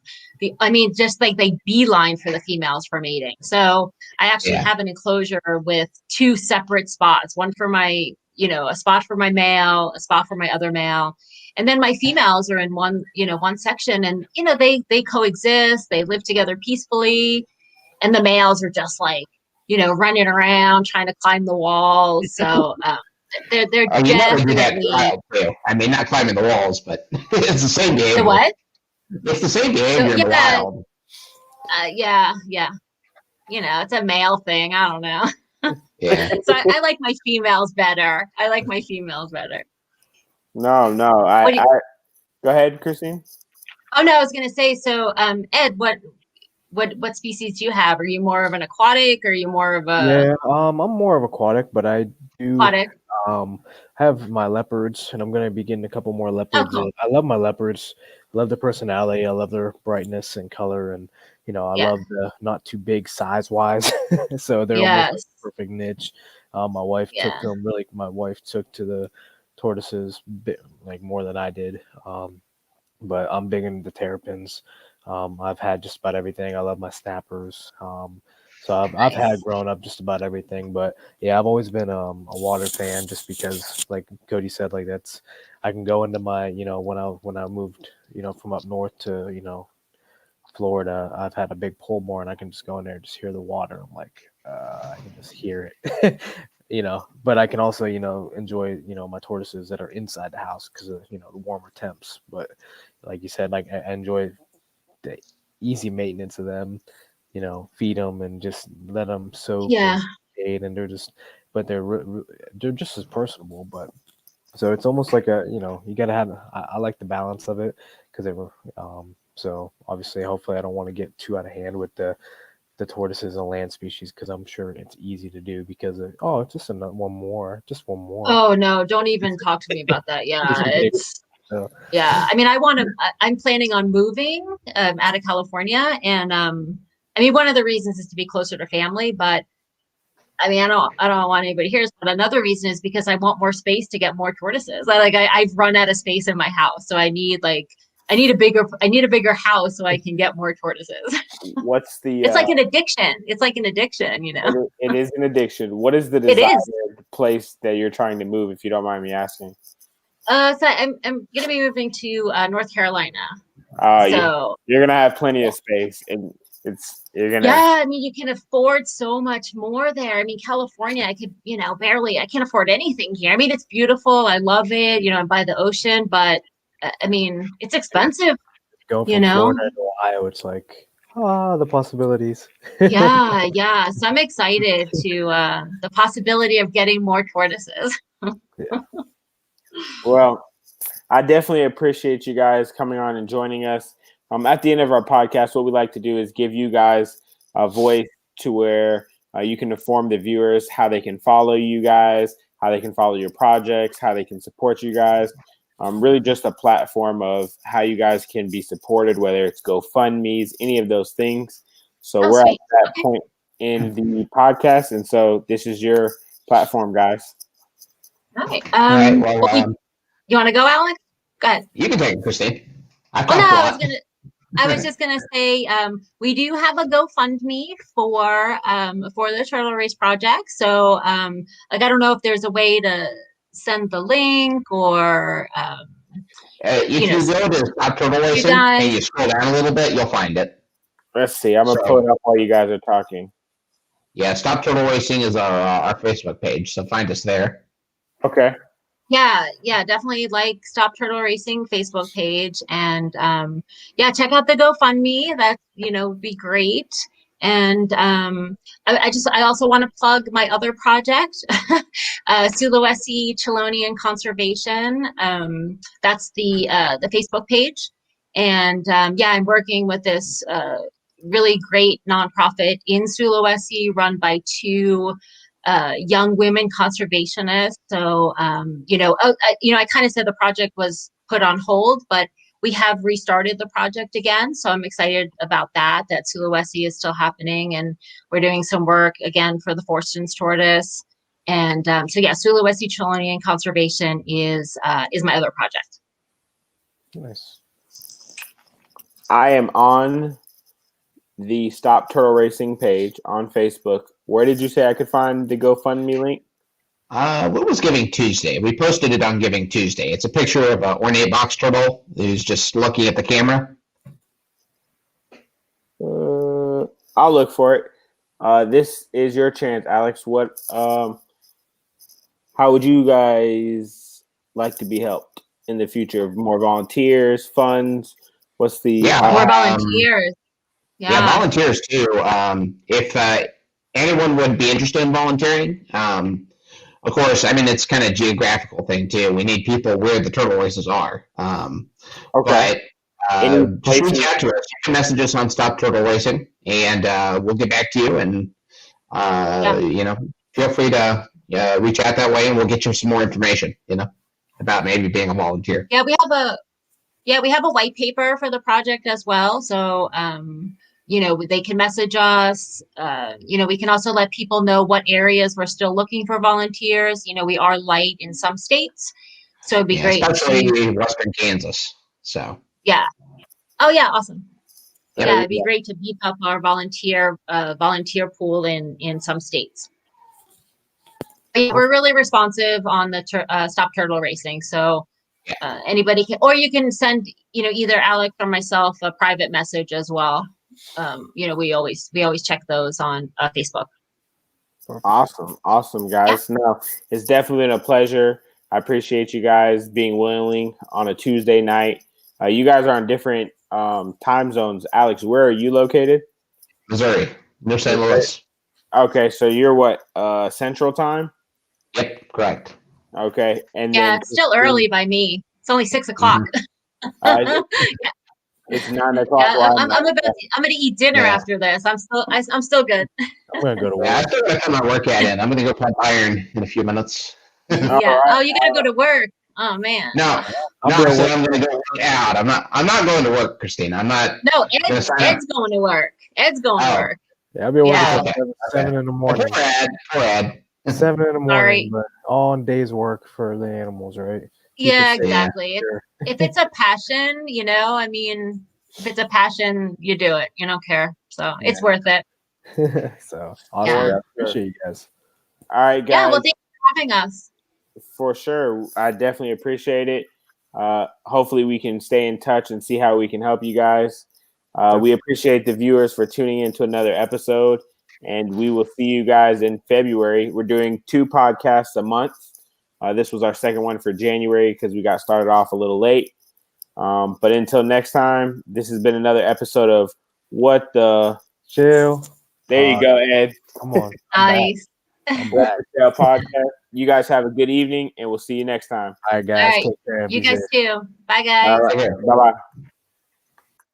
B: Just like they beeline for the females for mating. So I actually have an enclosure with 2 separate spots, one for my, a spot for my male, a spot for my other male. And then my females are in one section, and, they coexist, they live together peacefully. And the males are just like, running around trying to climb the walls. So they're
C: You never do that in
B: definitely
C: wild too. I mean, not climbing the walls, but it's the same behavior.
B: the what?
C: It's the same behavior in the wild.
B: Yeah. It's a male thing. I don't know.
C: Yeah.
B: So I like my females better.
A: No. Go ahead, Christine.
B: Oh no, I was gonna say. So, Ed, what species do you have? Are you more of an aquatic, or are you more of a
D: Yeah, I'm more of aquatic, but I do
B: aquatic?
D: have my leopards, and I'm gonna be getting a couple more leopards.
B: cool.
D: I love my leopards. I love their personality. I love their brightness and color, and I love the not too big size wise, so they're almost like the perfect niche. My wife took to them really. My wife took to the tortoises like more than I did. But I'm big into the terrapins. I've had just about everything. I love my snappers. So I've had growing up just about everything. But yeah, I've always been a water fan just because, like Cody said, like I can go into my, when I moved, from up north to, Florida, I've had a big pole barn, and I can just go in there and just hear the water. I'm like, I can just hear it. But I can also, enjoy, my tortoises that are inside the house because of, the warmer temps. But like you said, like I enjoy the easy maintenance of them, feed them and just let them soak and bathe, and they're just as personable. But so it's almost like you gotta have. I like the balance of it because they were. So obviously, hopefully, I don't want to get too out of hand with the tortoises and land species, because I'm sure it's easy to do because it's just one more.
B: Oh no, don't even talk to me about that. Yeah, yeah. I mean, I'm planning on moving out of California, and one of the reasons is to be closer to family, but I don't want anybody here. But another reason is because I want more space to get more tortoises. I've run out of space in my house, so I need a bigger house so I can get more tortoises.
A: What's the?
B: It's like an addiction. It's like an addiction,
A: It is an addiction. What is the desired place that you're trying to move, if you don't mind me asking?
B: So I'm gonna be moving to North Carolina.
A: So you're gonna have plenty of space, and you're gonna.
B: Yeah, I mean, you can afford so much more there. I mean, California, I could, I can't afford anything here. I mean, it's beautiful. I love it. I'm by the ocean, but I mean, it's expensive.
D: Go from Florida to Ohio, it's like the possibilities.
B: Yeah. So I'm excited to the possibility of getting more tortoises.
A: Yeah. Well, I definitely appreciate you guys coming on and joining us. At the end of our podcast, what we like to do is give you guys a voice to where you can inform the viewers how they can follow you guys, how they can follow your projects, how they can support you guys. Really just a platform of how you guys can be supported, whether it's GoFundMe's, any of those things. So we're at that point in the podcast, and so this is your platform, guys.
B: All right. Well, you want to go, Alex? Go ahead.
C: You can take it, Christine.
B: I was just gonna say we do have a GoFundMe for the Turtle Race project. So I don't know if there's a way to send the link or
C: if you go to Stop Turtle Racing and you scroll down a little bit, you'll find it.
A: Let's see. I'm gonna pull it up while you guys are talking.
C: Yeah, Stop Turtle Racing is our Facebook page, so find us there.
A: Okay.
B: Yeah, definitely Stop Turtle Racing Facebook page, and check out the GoFundMe. That would be great. And I also want to plug my other project, Sulawesi Chilonian Conservation. That's the Facebook page, and I'm working with this really great nonprofit in Sulawesi, run by 2 young women conservationists. So I kind of said the project was put on hold, but we have restarted the project again. So I'm excited about that Sulawesi is still happening, and we're doing some work again for the Forstens tortoise. And so yeah, Sulawesi Chilonian conservation is my other project.
D: Nice.
A: I am on the Stop Turtle Racing page on Facebook. Where did you say I could find the GoFundMe link?
C: What was Giving Tuesday? We posted it on Giving Tuesday. It's a picture of an ornate box turtle who's just looking at the camera.
A: I'll look for it. This is your chance, Alex. What? How would you guys like to be helped in the future? More volunteers, funds? What's the
B: more volunteers?
C: Yeah, volunteers too. If anyone would be interested in volunteering, of course, I mean, it's kind of geographical thing too. We need people where the turtle races are.
A: Okay.
C: But just reach out to us. You can message us on Stop Turtle Racing, and we'll get back to you. And feel free to reach out that way, and we'll get you some more information. About maybe being a volunteer.
B: Yeah, we have a white paper for the project as well. So they can message us. We can also let people know what areas we're still looking for volunteers. We are light in some states, so it'd be great.
C: Especially Western Kansas. So.
B: Yeah. Oh yeah, awesome.
C: Yeah,
B: it'd be great to beef up our volunteer pool in some states. We're really responsive on the Stop Turtle Racing. So anybody can, or you can send either Alex or myself a private message as well. We always check those on Facebook.
A: Awesome guys.
B: Yeah.
A: No, it's definitely been a pleasure. I appreciate you guys being willing on a Tuesday night. You guys are on different time zones. Alex, where are you located?
C: Missouri, near St. Louis.
A: Okay, so you're what? Central time?
C: Yep, correct.
A: Okay, and
B: yeah,
A: then
B: it's still early by me. It's only 6 o'clock.
A: It's 9 o'clock.
B: Yeah, I'm gonna eat dinner after this. I'm still good.
D: I'm gonna go to work.
C: Yeah, I still gotta come my workout in. I'm gonna go pump iron in a few minutes.
B: Yeah. Right. Oh, you gotta go to work. Oh man.
C: No, I'm gonna go work out. I'm not going to work, Christina. I'm not.
B: No, Ed's going to work. Ed's going to work.
D: Yeah, I'll be working till 7 in the morning.
C: Poor Ed.
D: 7 in the morning,
B: Sorry.
D: but all in days work for the animals, right?
B: Yeah, exactly. If it's a passion, if it's a passion, you do it. You don't care. So it's worth it.
D: So awesome.
B: Yeah.
D: I appreciate you guys.
A: All right, guys.
B: Yeah, well, thanks for having us.
A: For sure. I definitely appreciate it. Hopefully we can stay in touch and see how we can help you guys. We appreciate the viewers for tuning in to another episode, and we will see you guys in February. We're doing 2 podcasts a month. This was our second one for January because we got started off a little late. But until next time, this has been another episode of What the
D: Chill.
A: There you go, Ed.
D: Come on.
B: Nice.
D: I'm back.
A: Podcast. You guys have a good evening, and we'll see you next time.
D: All right, guys.
B: All right.
D: Take care.
B: You
D: Be
B: guys
D: safe.
B: too. Bye, guys.
A: All right. Bye-bye.